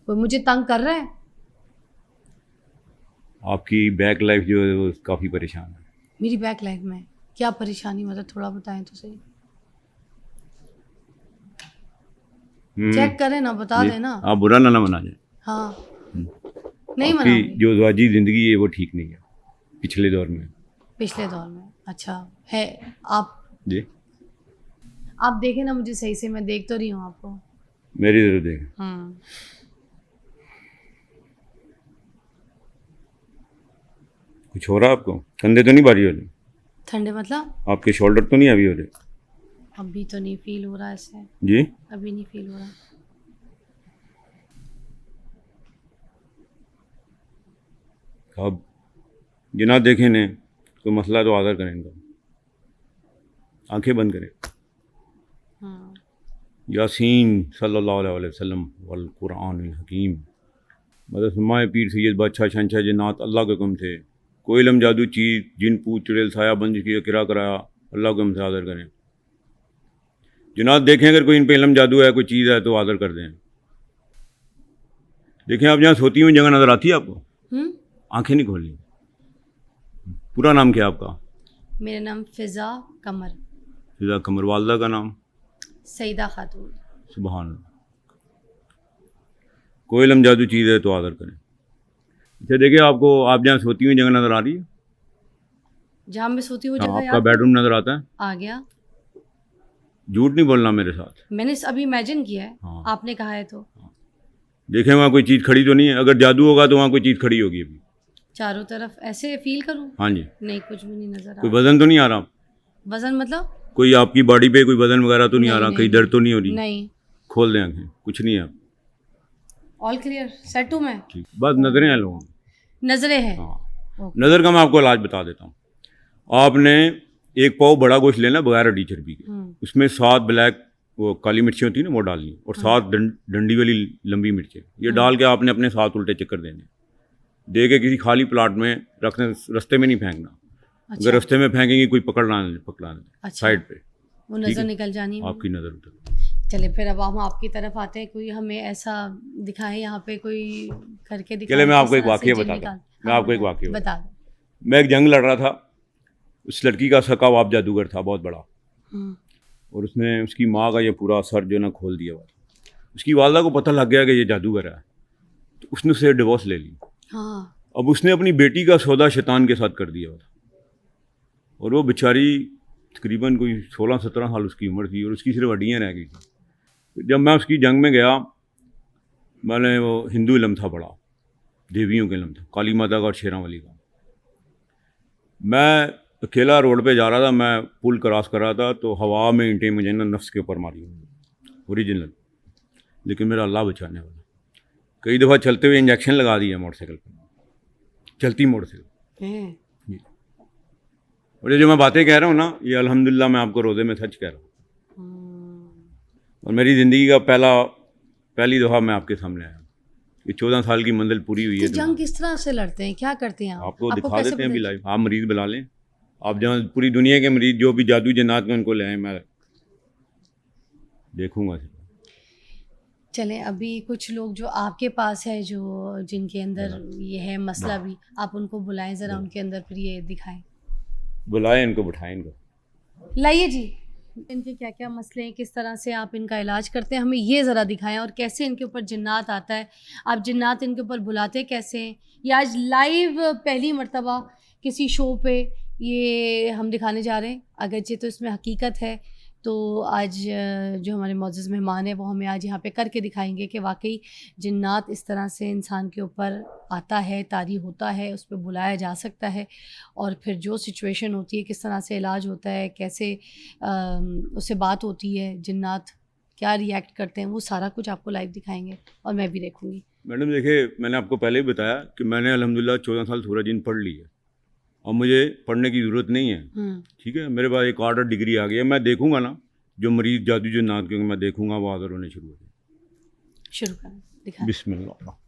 वो मुझे तंग कर रहा है, आपकी बैक लाइफ जो है वो काफ़ी परेशान है। मेरी बैक लाइफ में क्या परेशानी, मतलब थोड़ा बताएं तो सही। चेक करें ना, बता जी, देना। आप बुरा ना मना जाए। हाँ, नहीं आपकी मनाऊंगी। जो ज़वाजी ज़िंदगी है वो ठीक नहीं है पिछले दौर में। पिछले दौर में अच्छा है। आप जी, देखें ना मुझे सही से, मैं देख तो रही हूँ आपको। मेरी ज़रूरत देखें। कुछ हो रहा है आपको? कंधे तो नहीं भारी हो रहे? ठंडे मतलब? आपके शोल्डर तो नहीं अभी हो रहे? अभी तो नहीं फील हो रहा ऐसे। जी, अभी नहीं फील हो रहा। अब जिन्ना देखें ने कोई मसला तो आदर करें इनका, आंखें बंद करें। यासीन सल्लल्लाहु अलैहि वसल्लम वल कुरानिल हकीम। मदद फरमाए पीर सैयद बादशाह शहंशाह जन्नात अल्लाह के हुक्म से कोई इल्म जादू चीज़ जिन पूत चुड़ैल साया बंद किया किरा कराया अल्लाह के हुक्म से आदर करें। जनाब देखें अगर कोई इन पे इल्म जादू है, कोई चीज़ है तो आदर कर दें। देखें आप जहाँ सोती हुई जगह नज़र आती है आपको? आंखें नहीं खोलनी। पूरा नाम क्या है आपका? मेरा नाम फिज़ा कमर। फिज़ा कमर। वालदा का नाम? सईदा खातून। सुभान अल्लाह। कोई इल्म जादू चीज़ है तो आदर करें। अच्छा देखिए आपको, आप जहाँ सोती हुई जगह नज़र आ रही है? जहाँ मैं सोती हूँ हाँ, जगह आपका बेडरूम नज़र आता है? आ गया। झूठ नहीं बोलना मेरे साथ। मैंने अभी इमेजिन किया है। हाँ। आपने कहा है तो। देखें वहाँ कोई चीज़ खड़ी तो नहीं है? अगर जादू होगा तो वहाँ कोई चीज़ खड़ी होगी अभी। चारों तरफ ऐसे फील करूँ? हाँ जी। नहीं, कुछ भी नहीं नजर आ कोई रहा। वजन तो नहीं आ रहा? वजन मतलब? कोई आपकी बॉडी पे कोई वजन वगैरह तो नहीं आ रहा? नहीं, कहीं दर्द तो नहीं हो रही? नहीं। खोल दें आंखें, कुछ नहीं है। ऑल क्लियर, सेट हूँ मैं। ठीक, बस नजरें हैं लोगों की। नजरें हैं। हाँ, नज़र का मैं आपको इलाज बता देता हूँ। आपने एक पाव बड़ा गोश्त लेना बगैर हड्डी चर्बी के, उसमें 7 ब्लैक वो काली मिर्ची होती है ना वो डालनी, और 7 डंडी वाली लंबी मिर्चें, ये डाल के आपने अपने 7 उल्टे चक्कर देने। दे के किसी खाली प्लाट में रखने, रास्ते में नहीं फेंकना। अच्छा। अगर रास्ते में फेंकेंगे कोई पकड़ना अच्छा। साइड पे, वो नजर निकल जानी है। आपकी नज़र उतर। चले फिर अब हम आपकी तरफ आते हैं। कोई हमें ऐसा दिखाए यहाँ पे, कोई करके दिखाए। चले मैं आपको किस एक तरह से वाक़या जिन बताता हूँ। निकाल- मैं हाँ, आपको एक बताओ, वाक़या बता दो। मैं एक जंग लड़ रहा था। उस लड़की का सका बाप जादूगर था बहुत बड़ा, और उसने उसकी माँ का ये पूरा सर जो ना खोल दिया हुआ। उसकी वालदा को पता लग गया कि ये जादूगर है, तो उसने उससे डिवोर्स ले ली। हाँ। अब उसने अपनी बेटी का सौदा शैतान के साथ कर दिया हुआ था, और वो बेचारी तकरीबन कोई 16-17 साल उसकी उम्र थी, और उसकी सिर्फ हड्डियाँ रह गई थी। जब मैं उसकी जंग में गया, मैंने वो हिंदू इलम था बड़ा, देवियों के इलम था, काली माता का और शेरां वाली का। मैं अकेला रोड पे जा रहा था, मैं पुल क्रॉस कर रहा था, तो हवा में ईंटें मुझे ना नफ्स के ऊपर मारी ओरिजिनल, लेकिन मेरा अल्लाह बचाने वाला। कई दफ़ा चलते हुए इंजेक्शन लगा दिया मोटरसाइकिल पर, चलती मोटरसाइकिल जी। और ये जो मैं बातें कह रहा हूँ ना, ये अल्हम्दुलिल्लाह मैं आपको रोज़े में सच कह रहा हूँ, और मेरी ज़िंदगी का पहली दफ़ा मैं आपके सामने आया। ये 14 साल की मंजिल पूरी हुई है। तो जंग किस तरह से लड़ते हैं, क्या करते हैं आप? आपको दिखा कैसे देते हैं अभी पता- लाइव। आप मरीज़ बुला लें, आप जहाँ पूरी दुनिया के मरीज़ जो भी जादू जन्नात में उनको ले आए, मैं देखूँगा। चलें, अभी कुछ लोग जो आपके पास है, जो जिनके अंदर ये है मसला भी, आप उनको बुलाएं ज़रा, उनके अंदर फिर ये दिखाएं। बुलाएं इनको, बिठाएं इनको। लाइए जी, इनके क्या क्या मसले हैं, किस तरह से आप इनका इलाज करते हैं, हमें ये ज़रा दिखाएं, और कैसे इनके ऊपर जिन्नात आता है, आप जिन्नात इनके ऊपर बुलाते कैसे हैं। ये आज लाइव पहली मर्तबा किसी शो पे ये हम दिखाने जा रहे हैं, अगरचे तो इसमें हकीकत है। तो आज जो हमारे मौजूद मेहमान हैं वो हमें आज यहाँ पे करके दिखाएंगे कि वाकई जिन्नात इस तरह से इंसान के ऊपर आता है, तारी होता है, उस पर बुलाया जा सकता है, और फिर जो सिचुएशन होती है किस तरह से इलाज होता है, कैसे उससे बात होती है, जिन्नात क्या रिएक्ट करते हैं, वो सारा कुछ आपको लाइव दिखाएंगे और मैं भी देखूँगी। मैडम देखिए, मैंने आपको पहले ही बताया कि मैंने अल्हम्दुलिल्लाह 14 साल सूरज जिन पढ़ ली है, और मुझे पढ़ने की ज़रूरत नहीं है। ठीक है, मेरे पास एक ऑर्डर डिग्री आ गई है। मैं देखूंगा ना जो मरीज़ जादू जन्नात के, मैं देखूंगा वो आदर होने शुरू हो जाए। शुरू करें, दिखाएं। बिस्मिल्लाह।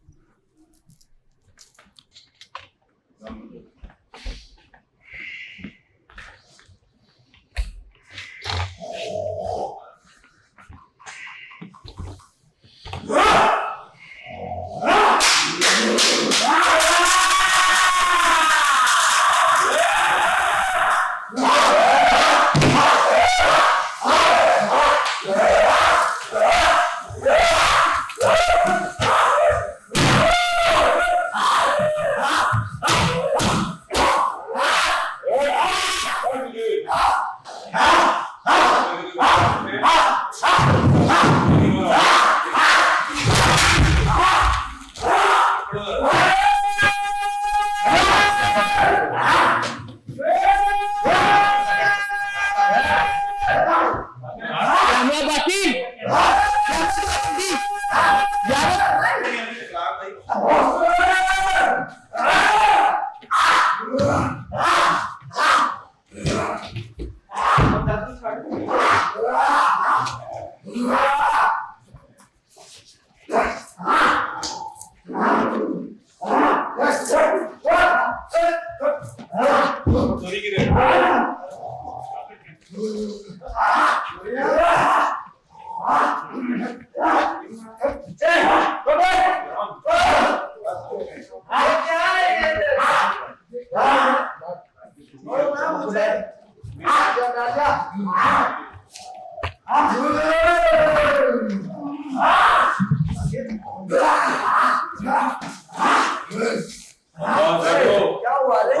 क्या हुआ रे?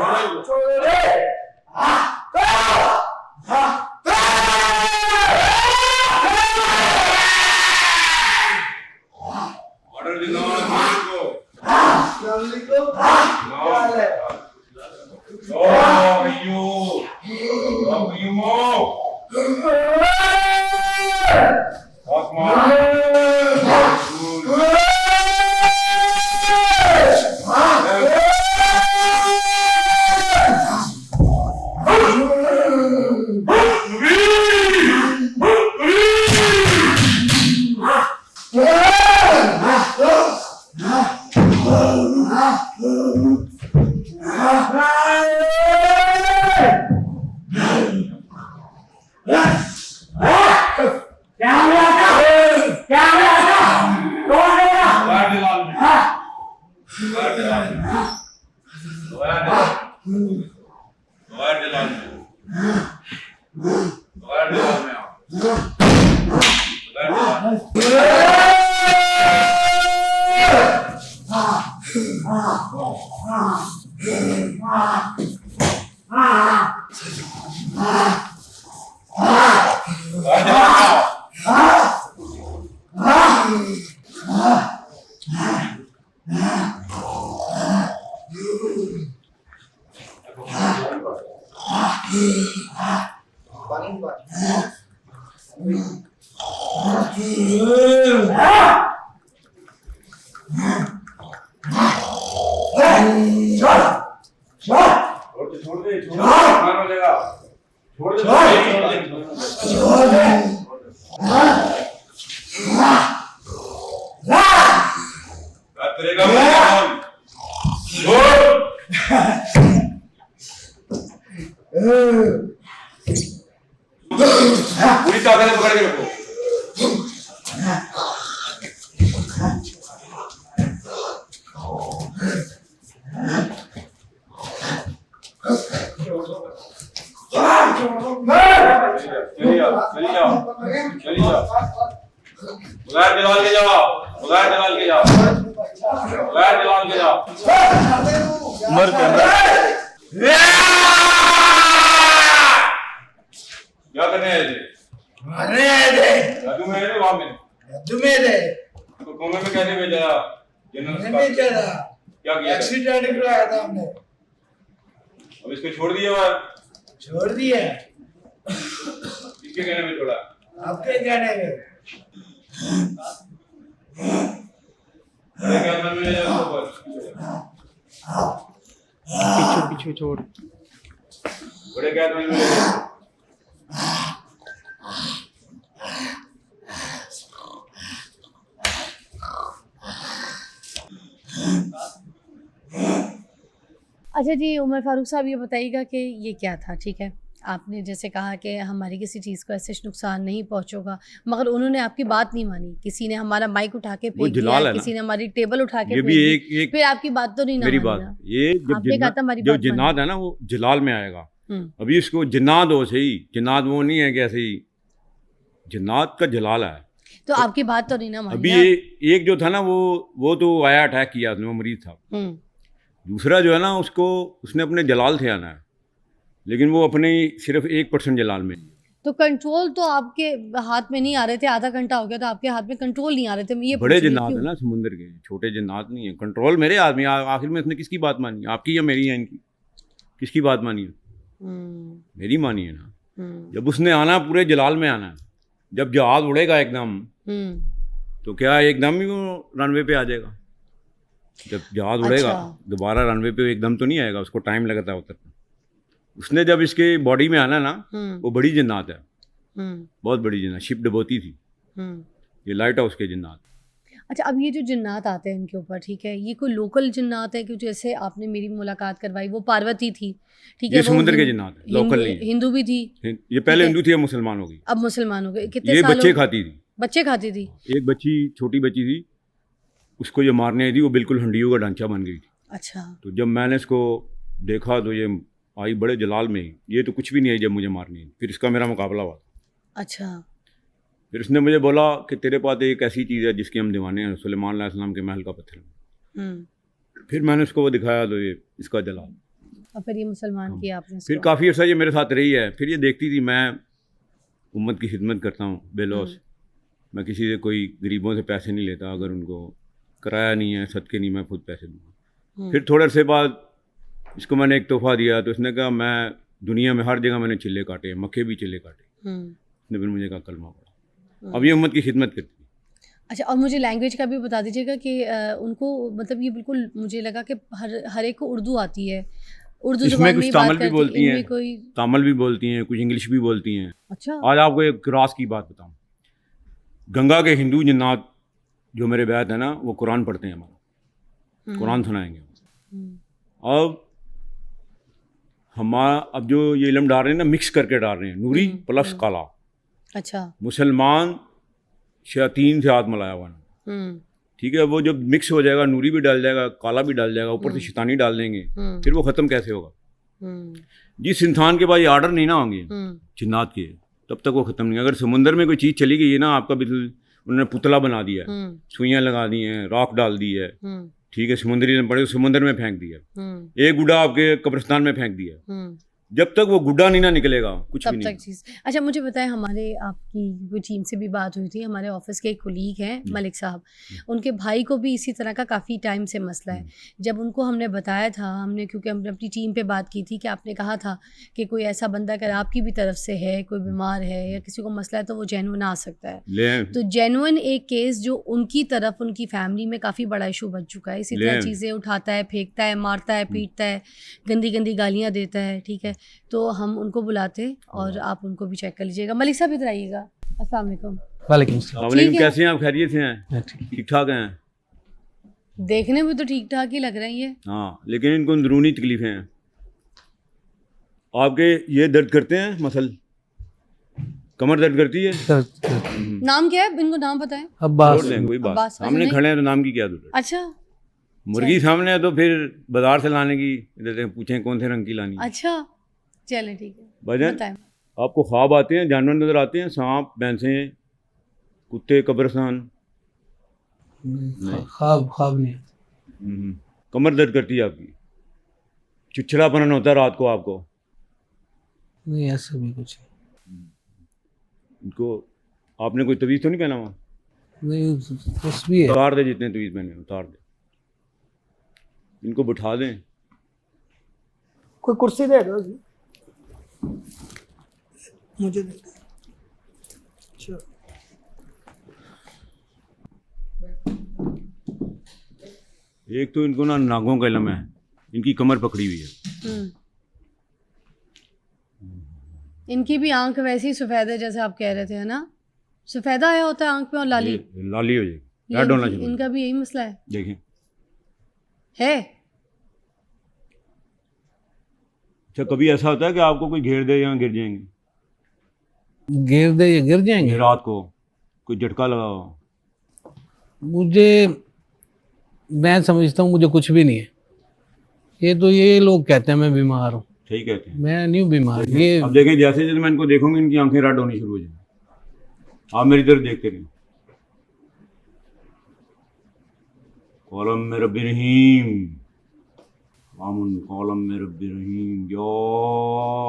छोड़ रे। ऑर्डर दिलाओ को। अस्सलामुअलैकुम। क्या हाल है? पूरी ताकत से पकड़ के रखो। चलिए जाओ उधर निकाल के जाओ, उधर निकाल के जाओ, उधर निकाल के जाओ। उमर के अंदर क्या करने आए थे? मारने आए थे। जादू में है ना वहाँ में? जादू में थे। तो कोमे में कैसे भेजा? नहीं बेचा था। क्या किया? एक्सीडेंट कराया था हमने। अब इसको छोड़ दिया और छोड़ दिया। इसके कहने में छोड़ा। आपके कहने में। अरे क्या मन में ले जाओ ऊपर। पीछे पीछे छोड़। बड़े क्या मन में ले जाओ। अच्छा जी, उमर फारूक साहब ये बताइएगा कि ये क्या था? ठीक है, आपने जैसे कहा कि हमारी किसी चीज़ को ऐसे नुकसान नहीं पहुंचोगा, मगर उन्होंने आपकी बात नहीं मानी। किसी ने हमारा माइक उठा के फेंक दिया, किसी ने हमारी टेबल उठा के ये फेंक भी दी, एक फिर आपकी बात तो नहीं ना मेरी मानी बात ना। ये आपने कहा था हमारी जो बात जिन्नात मानी। है ना वो जलाल में आएगा। हम्म, अभी इसको जिन्नात हो सही, जिन्नात वो नहीं है कि ऐसे ही जिन्नात का जलाल है। तो आपकी बात तो नहीं ना मानी अभी ना। ये एक जो था ना वो तो आया अटैक किया उसने, वो मरीज था। हम्म, दूसरा जो है ना उसने अपने जलाल से आना है, लेकिन वो अपने सिर्फ 1% जलाल में। तो कंट्रोल तो आपके हाथ में नहीं आ रहे थे। आधा घंटा हो गया तो आपके हाथ में कंट्रोल नहीं आ रहे थे। मैं ये बड़े पूछ रही जिन्नात क्यों? है ना समुंदर के, छोटे जिन्नात नहीं है। कंट्रोल मेरे आदमी। आखिर में इसने किसकी बात मानी? आपकी या मेरी या इनकी? किसकी बात मानी है? मेरी मानी है ना। जब उसने आना पूरे जलाल में आना है। जब जहाज उड़ेगा एकदम तो क्या एकदम ही वो रनवे पे आ जाएगा? जब जहाज उड़ेगा अच्छा। दोबारा रनवे पे एकदम तो नहीं आएगा, उसको टाइम लगता है उतरने। उसने जब इसके बॉडी में आना ना, वो बड़ी जिन्नात है, बहुत बड़ी जिन्नात, शिप डबोती थी। ये लाइट हाउस के जिन्नात। अच्छा, अब ये जो जिन्नात आते हैं इनके ऊपर, ठीक है, ये कोई लोकल जिन्नात है? क्योंकि जैसे आपने मेरी मुलाकात करवाई, वो पार्वती थी, ठीक है, ये वो समुद्र के जिन्नात है, लोकल नहीं है। हिंदू भी थी। ये पहले हिंदू थी, अब मुसलमान हो गई। अब मुसलमान हो गए। कितने ये साल बच्चे हो- खाती थी। बच्चे खाती थी। एक बच्ची, छोटी बच्ची थी, उसको ये मारने आई थी, वो बिल्कुल हंडियों का ढांचा बन गई थी। अच्छा। तो जब मैंने इसको देखा तो ये आई बड़े जलाल में ही। ये तो कुछ भी नहीं आई जब मुझे मारनी आई। फिर इसका मेरा मुकाबला हुआ। अच्छा। फिर उसने मुझे बोला कि तेरे पास एक ऐसी चीज़ है जिसकी हम दीवाने हैं, सुलेमान अलैहिस्सलाम के महल का पत्थर। फिर मैंने उसको वो दिखाया तो ये इसका जला। और फिर ये मुसलमान किया आपने फिर इसको? काफ़ी अर्सा ये मेरे साथ रही है। फिर ये देखती थी मैं उम्मत की खिदमत करता हूँ बेलौस, मैं किसी से कोई गरीबों से पैसे नहीं लेता, अगर उनको किराया नहीं है सदके नहीं मैं खुद पैसे दूँगा। फिर थोड़े अरसे बाद इसको मैंने एक तोहफ़ा दिया तो उसने कहा मैं दुनिया में हर जगह मैंने चिल्ले काटे, मक्खे भी चिल्ले काटे। उसने फिर मुझे कहा कलमा पढ़ा। अब ये उम्मत की खिदमत करती है। अच्छा, और मुझे लैंग्वेज का भी बता दीजिएगा कि उनको मतलब ये बिल्कुल मुझे लगा कि हर एक को उर्दू आती है, उर्दू इसमें ज़ुबान में कुछ ही तामिल बात भी करती बोलती इनमें हैं, कोई? तामिल भी बोलती हैं, कुछ इंग्लिश भी बोलती हैं। अच्छा। आज आपको एक राज की बात बताऊँ, गंगा के हिंदू जन्नात जो मेरे बैत है ना, वो कुरान पढ़ते हैं हमारा, कुरान सुनाएंगे। अब हमारा अब जो ये इल्म डाल रहे हैं ना, मिक्स करके डाल रहे हैं, नूरी प्लस काला। अच्छा। मुसलमान शयातीन से हाथ मिलाया हुआ ना, ठीक है, वो जब मिक्स हो जाएगा, नूरी भी डाल जाएगा, काला भी डाल जाएगा, ऊपर से शैतानी डाल देंगे, फिर वो ख़त्म कैसे होगा? जिस इंसान के पास ये आर्डर नहीं ना होंगे जिन्नात के, तब तक वो ख़त्म नहीं। अगर समुंदर में कोई चीज़ चली गई है ना, आपका बिल्कुल उन्होंने पुतला बना दिया है, सुइयाँ लगा दी हैं, रॉक डाल दी है, ठीक है, समुद्री पड़े समुंदर में फेंक दिया, एक गुड्डा आपके कब्रिस्तान में फेंक दिया, जब तक वो गुड्डा नहीं ना निकलेगा कुछ भी तब नहीं। तक चीज़। अच्छा, मुझे बताएं, हमारे आपकी कोई टीम से भी बात हुई थी, हमारे ऑफिस के एक कोलीग हैं मलिक साहब, उनके भाई को भी इसी तरह का काफ़ी टाइम से मसला है। जब उनको हमने बताया था, हमने क्योंकि हमने अपनी टीम पे बात की थी कि आपने कहा था कि कोई ऐसा बंदा अगर आपकी भी तरफ से है, कोई बीमार है या किसी को मसला है तो वो जेन्युइन आ सकता है। तो जेन्युइन एक केस जो उनकी तरफ उनकी फैमिली में काफ़ी बड़ा इशू बन चुका है, इसी तरह चीज़ें उठाता है, फेंकता है, मारता है, पीटता है, गंदी गंदी गालियाँ देता है, ठीक है। तो हम उनको बुलाते और आप उनको भी चेक कर लीजिएगा। मलिक साहब इधर आइएगा। अस्सलाम वालेकुम। वालेकुम सलाम। वालेकुम, ठीक है। कैसे हैं आप? खैरियत से हैं? ठीक ठाक हैं? देखने में तो ठीक ठाक ही लग रही है। हाँ, लेकिन इनको अंदरूनी तकलीफ़ें हैं। आपके ये दर्द करते हैं मसल, कमर दर्द करती है? नाम क्या है? इनको नाम बताएं। अब्बास। छोड़ दें, कोई बात, अब्बास, अच्छा, सामने नहीं। खड़े हैं तो नाम की क्या जरूरत? अच्छा मुर्गी सामने है तो फिर बाजार से लाने की इधर पूछें कौन से रंग की लानी है। अच्छा, चले ठीक है, भाईजान, बताएं। आपको ख्वाब आते हैं, जानवर नजर आते हैं, सांप, भैंसें, कुत्ते, कब्रिस्तान? ख्वाब नहीं। कमर दर्द करती है आपकी, चिड़चिड़ापन होता है रात को आपको? नहीं, ऐसा भी कुछ इनको आपने कोई तवीज़ तो नहीं पहना हुआ? नहीं, कुछ भी है। उतार दे, जितने तवीज़ पहने उतार दे, इनको बिठा दें। कोई कुर्सी दे दो जी मुझे दे दो। अच्छा, एक तो इनको ना नागों का इल्म है, इनकी कमर पकड़ी हुई है। इनकी भी आंख वैसी ही सफ़ेद है जैसे आप कह रहे थे, है ना? सफ़ेदा आया होता है आंख में और लाली, ये लाली हो जाएगी, ये रेड होना इनकी- चाहिए। इनका भी यही मसला है। देखें, है अच्छा, कभी ऐसा होता है कि आपको कोई घेर दे या गिर जाएंगे? गिर दे या गिर जाएंगे? रात को कोई झटका लगा हो? मैं समझता हूँ मुझे कुछ भी नहीं है। ये तो ये लोग कहते हैं मैं बीमार हूँ, सही कहते हैं। मैं नहीं हूँ बीमार। ये अब देखें, जैसे जैसे मैं इनको देखूंगी इनकी आंखें रेड होनी शुरू हो जाएंगी। आप मेरी तरफ देखते रहिए। कौलम में रब्बी रहीम, आमुन कौलम में रब्बी रहीम, या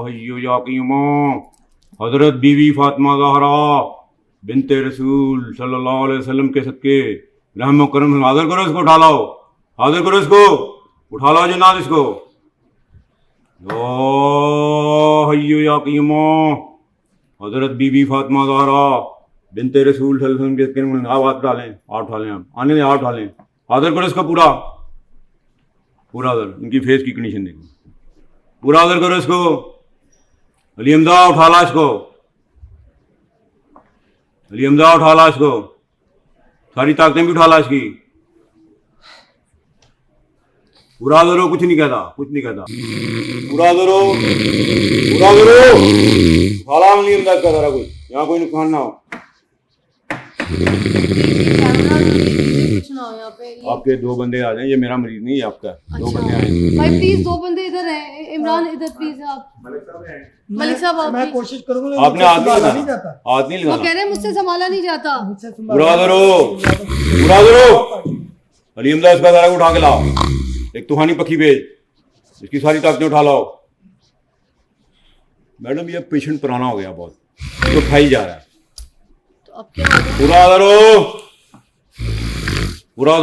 हय्यु या क़य्यूम, हज़रत बीवी फातिमा ज़हरा बिनते रसूल सल्लल्लाहु अलैहि वसल्लम के सदके रहम करम। हाजिर करो इसको, उठा लाओ, हाजिर करो इसको, उठा लाओ जनाब इसको। या हय्यु या क़य्यूम, हज़रत बीवी फातिमा ज़हरा बिनते रसूल सल्लल्लाहु अलैहि वसल्लम के, आप हाथ डालें, हाथ उठा लें, आप आने दें, हाथ उठा लें, हाजिर करो इसको पूरा पूरा। हाजिर, इनकी फेस की कंडीशन देखो, पूरा हाजिर करो इसको। अली हमजा उठा ला इसको, अली हमजा उठा ला इसको, सारी ताकतें भी उठा ला इसकी। पूरा हाजिर हो, कुछ नहीं कहता, कुछ नहीं कहता, पूरा हाजिर हो, पूरा हाजिर हो, उठा ला अली हमजा का सारा कुछ, यहाँ कोई नुकसान ना हो। कैमरा पेशेंट सुनाओ यहाँ पे आपके 2 बंदे आ जाएं, ये मेरा मरीज नहीं है आपका। 2 बंदे आए हैं। भाई प्लीज 2 बंदे इधर हैं, इमरान इधर प्लीज आप मलिक साहब आप मैं please। कोशिश करूंगा आपने हाथ नहीं नहीं लगाना, जाता हाथ नहीं वो लगाना। कह रहे हैं मुझसे संभाला नहीं जाता। बुरा अलीम दा इसका सारा उठा के लाओ, एक तूफानी पक्षी भेज, इसकी सारी ताकतें उठा लाओ। मैडम ये पेशेंट पुराना हो गया बहुत, तो खाई जा रहा है। तो अब क्या होगा? पूरा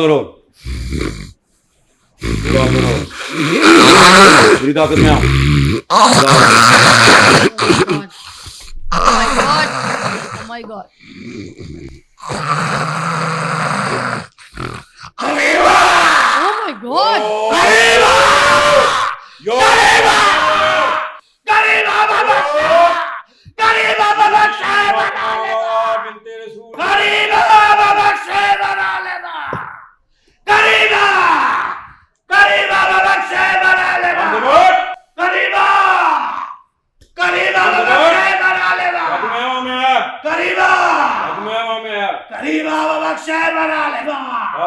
पूरी ताकत में आ। Oh my god. Oh my god.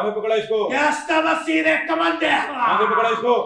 पकड़ा इसको, पकड़ा इसको।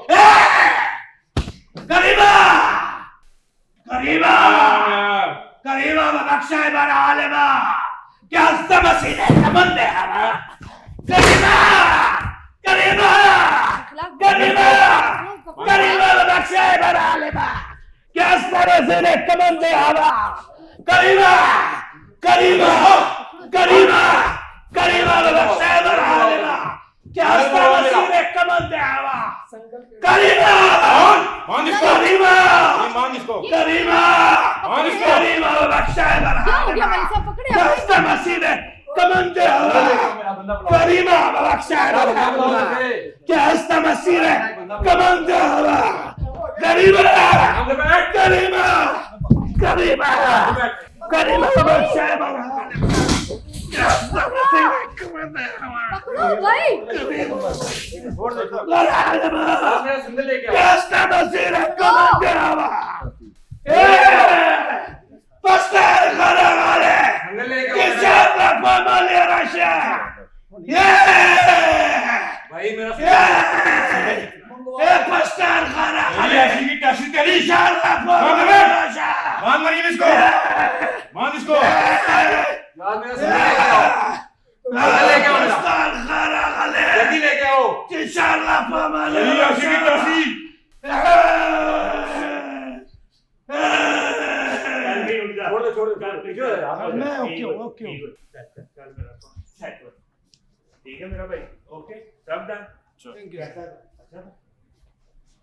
क्या हो गया मलिक साहब, पकड़े आप? पकड़ो भाई। ठीक है मेरा भाई, ओके सब डन।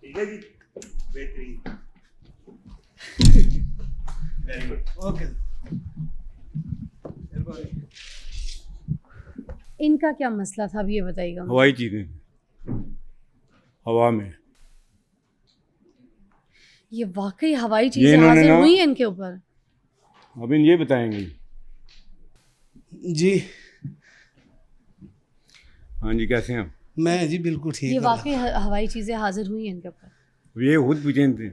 ठीक है जी, बेहतरीन, वेरी गुड। ओके इनका क्या मसला था अब ये बताइएगा मुझे। हवाई चीजें हवा में, ये वाकई हवाई ये चीजें इन्होंने हाजिर ना- हुई हैं इनके ऊपर? अब इन ये बताएंगे। जी हाँ जी, कैसे हैं आप? मैं जी बिल्कुल ठीक ये हूँ। वाकई हवाई चीजें हाजिर हुई हैं इनके ऊपर? ये खुद पूछे थे।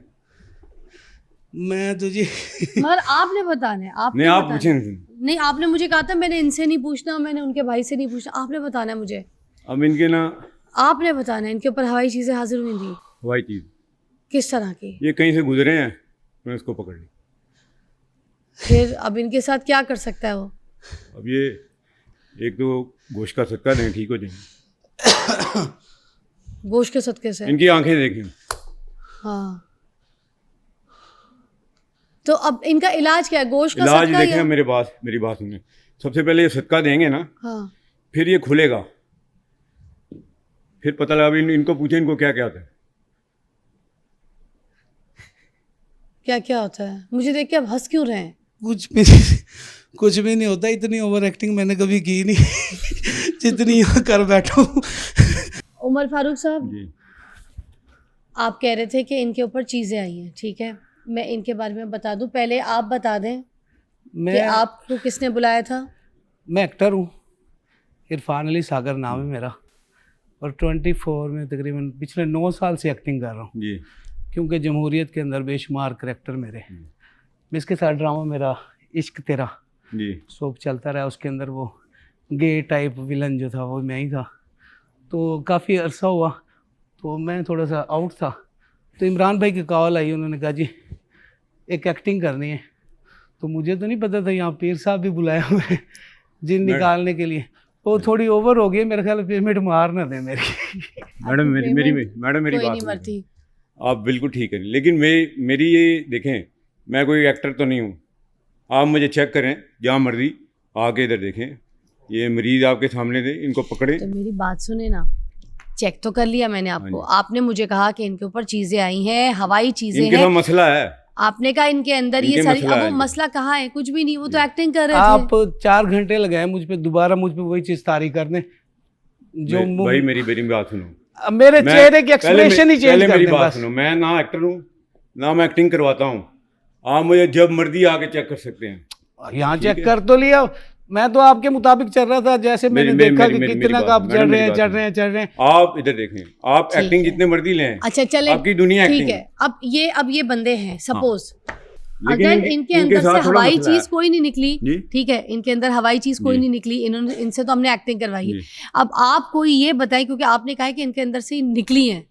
मैं तो जी मगर आपने बताना है, आपने नहीं, आप बताना पूछे है। थे। नहीं, आपने मुझे कहा था मैंने इनसे नहीं पूछना, मैंने उनके भाई से नहीं पूछना, आपने बताना है मुझे। अब इनके ना आपने बताना है इनके ऊपर हवाई चीजें हाजिर हुई थी हवाई चीज, किस तरह की? ये कहीं से गुजरे हैं, मैं इसको पकड़ ली। फिर अब इनके साथ क्या कर सकता है वो? अब ये एक तो गोश्त का सदका दें, ठीक हो जाएंगे। गोश्त के सदके से? इनकी आंखें देखें। हाँ, तो अब इनका इलाज क्या है? गोश्त का इलाज सदका देखें, या? मेरी बात सुने। सबसे पहले ये सदका देंगे ना, हाँ, फिर ये खुलेगा, फिर पता लगा। इनको पूछे इनको क्या क्या आता है। क्या क्या होता है? मुझे देख के अब हंस क्यों रहे हैं? कुछ भी नहीं होता। इतनी ओवर एक्टिंग मैंने कभी की नहीं जितनी यहाँ कर बैठा हूँ। उमर फारूक साहब, जी, आप कह रहे थे कि इनके ऊपर चीज़ें आई हैं, ठीक है, मैं इनके बारे में बता दूं। पहले आप बता दें कि मैं आपको किसने बुलाया था? मैं एक्टर हूँ, इरफान अली सागर नाम है मेरा, और 24 में तकरीबन पिछले 9 साल से एक्टिंग कर रहा हूँ। जी, क्योंकि जमहूरियत के अंदर बेशुमार करैक्टर मेरे। मैं इसके साथ ड्रामा मेरा इश्क तेरा जी, सोप चलता रहा, उसके अंदर वो गे टाइप विलन जो था वो मैं ही था। तो काफ़ी अरसा हुआ, तो मैं थोड़ा सा आउट था, तो इमरान भाई की कॉल आई, उन्होंने कहा जी एक एक्टिंग करनी है। तो मुझे तो नहीं पता था यहाँ पीर साहब भी बुलाए हुए हैं जिन निकालने के लिए। वो थोड़ी ओवर हो गई, मेरे ख्याल पेमेंट मार ना दे मेरी। मैडम मेरी कोई बात नहीं मरती। आप बिल्कुल ठीक है, लेकिन मेरी ये देखें, मैं कोई एक्टर तो नहीं हूँ। आप मुझे चेक करें जहाँ मर्जी आके इधर देखें, ये मरीज आपके सामने थे, इनको पकड़े। तो मेरी बात सुने ना, चेक तो कर लिया मैंने आपको। आपने मुझे कहा कि इनके ऊपर चीजें आई हैं, हवाई चीजें इनके हैं। तो मसला है, आपने कहा इनके अंदर ये इनके सारी, मसला अब वो है। मसला कहाँ है? कुछ भी नहीं, वो तो एक्टिंग कर रहे थे। आप 4 घंटे लगाए मुझ पे, दोबारा मुझ पे वही चीज़ तारी करने जो भाई मेरी बात सुनो। अब मेरे चेहरे की एक्सप्रेशन ही चेंज कर मेरी दें बात बस। सुनो, मैं ना एक्टर हूँ ना मैं एक्टिंग करवाता हूँ। आप मुझे जब मर्जी आके चेक कर सकते हैं। यहाँ चेक कर तो लिया, मैं तो आपके मुताबिक चल रहा था, जैसे मैंने देखा कि कितना का आप चढ़ रहे हैं। आप इधर देखें, आप ठीक एक्टिंग है। जितने मर्जी लें, अच्छा चले, आपकी दुनिया ठीक एक्टिंग है। अब ये बंदे हैं, सपोज लेकिन अगर इनके अंदर साथ से थोड़ा हवाई मसला है। चीज कोई नहीं निकली, जी। ठीक है, इनके अंदर हवाई चीज कोई जी। नहीं निकली, इन्होंने, इनसे तो हमने एक्टिंग करवाई है। जी। अब आप कोई ये बताइए, क्योंकि आपने कहा है कि इनके अंदर से ही निकली है,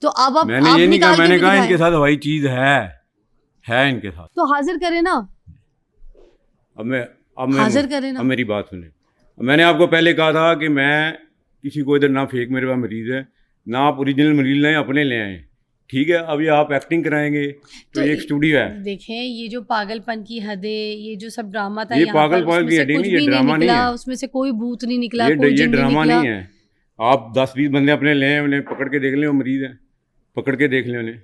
तो अब आप मैंने ये नहीं कहा, निकाल के मैंने भी कहा दिखाएं। इनके साथ हवाई चीज है इनके साथ। तो हाजिर करें ना, अब मैं हाजिर करें ना। अब मेरी बात सुने। मैंने आपको पहले कहा था कि मैं किसी को इधर ना फेक मेरे पास मरीज है, ना आप ओरिजिनल मरीज लें, अपने ले आए। ठीक है, अब ये आप एक्टिंग कराएंगे तो ये एक स्टूडियो है। देखें, ये जो पागलपन की हदें, ये जो सब ड्रामा था ये यहाँ पर, पागलपन उसमें की से हदें कुछ नहीं, ये भी ड्रामा नहीं निकला, है। उसमें से कोई भूत नहीं निकला, ये कोई जिन नहीं ड्रामा निकला। नहीं है। आप 10-20 बंदे अपने लें, उन्हें पकड़ के देख लें, वो मरीज है, पकड़ के देख लें उन्हें।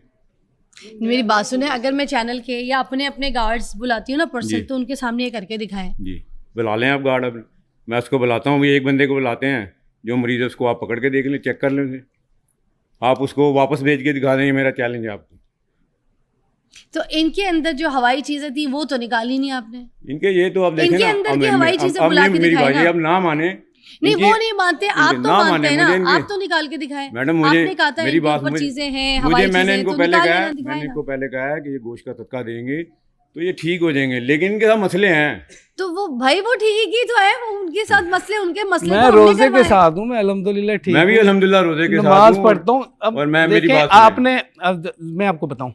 मेरी बात सुने, अगर मैं चैनल के या अपने अपने गार्ड्स बुलाती हूँ ना पर्सन, जी। तो उनके सामने ये करके दिखाएं। जी, बुला लें आप गार्ड। अब मैं उसको बुलाता हूँ, एक बंदे को बुलाते हैं जो मरीज है, उसको आप पकड़ के देख लें, चेक कर लें उसे, आप उसको वापस भेज के दिखा दें। ये मेरा चैलेंज है आपको। तो इनके अंदर जो हवाई चीजें थी वो तो निकाली नहीं आपने। इनके ये तो आप देखें इनके ना, अंदर अब की हवाई चीजें बुला के मेरी दिखाएं भाई ना। अब ना माने, नहीं, इनकी- वो नहीं मानते, आप इनके तो ना मानते माने, हैं ना, मुझे इनके- आप तो निकाल के दिखाएं। मैडम मुझे आपने कहा था मेरी इनके बात ऊपर मुझे चीजें हैं, मुझे हवाई मैंने चीजें, इनको तो पहले निकाल कहा लेना, है, दिखाएं मैंने ना। इनको पहले कहा है कि ये गोश्त का तत्का देंगे तो ये ठीक हो जाएंगे, लेकिन इनके साथ मसले हैं। तो वो भाई वो ठीक ही तो है, वो उनके साथ मसले, उनके मसले मैं तो हमने रोजे के करवाए। साथ हूँ, मैं अल्हम्दुलिल्लाह ठीक मैं भी हूँ, अल्हम्दुलिल्लाह रोजे के साथ नमाज हूँ पढ़ता हूँ। अब और मैं मेरी देखें, बात सुनें। आपने, अब मैं आपको बताऊं,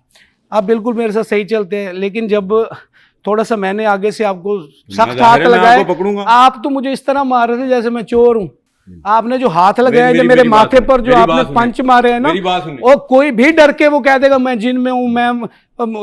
आप बिल्कुल मेरे साथ सही चलते हैं, लेकिन जब थोड़ा सा मैंने आगे से आपको सख्त हाथ मैं लगाए, आपको पकड़ूंगा। आप तो मुझे इस तरह मार रहे थे जैसे मैं चोर हूँ। आपने जो हाथ लगाया, जो मेरे मेरी बात माथे सुने, पर जो मेरी आपने बात सुने, पंच मारे हैं ना, मेरी बात सुने। और कोई भी डर के वो कह देगा मैं जिन में हूँ, मैं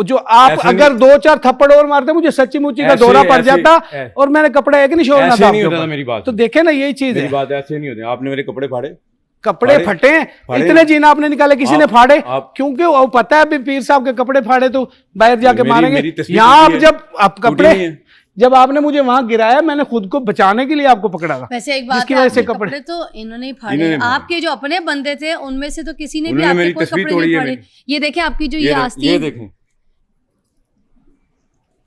जो आप ऐसे अगर 2-4 थप्पड़ और मारते मुझे सच्ची मुच्ची का ऐसे- दौरा पड़ ऐसे- जाता, ऐ- और मैंने कपड़ा एक नहीं छोड़ना ऐसे था नहीं आपके होता था ऊपर। मेरी बात तो सुने। देखे ना, यही चीज मेरी है, बात ऐसे नहीं होती। आपने मेरे कपड़े फाड़े, कपड़े फाड़े? फटे, फाड़े? इतने जीन आपने निकाले, किसी ने आप- फाड़े, आप- क्योंकि वो पता है अभी पीर साहब के कपड़े फाड़े तो बाहर जाके मेरी मारेंगे। तस्वीर यहाँ टूटी आप है। जब आप टूटी कपड़े, नहीं है। जब आपने मुझे वहां गिराया, मैंने खुद को बचाने के लिए आपको पकड़ा था, वैसे एक बात जिसकी है, वजह से आपके कपड़े कपड़े तो इन्होंने ही फाड़े इन्होंने हैं। फाड़े। आपके जो अपने बंदे थे उनमें से तो किसी ने भी उन्होंने आपके मेरी कोई तस्वीर कपड़े तोड़ी नहीं है फाड़े। मेरी। ये देखें आपकी जो ये ये आस्तीन, देखें,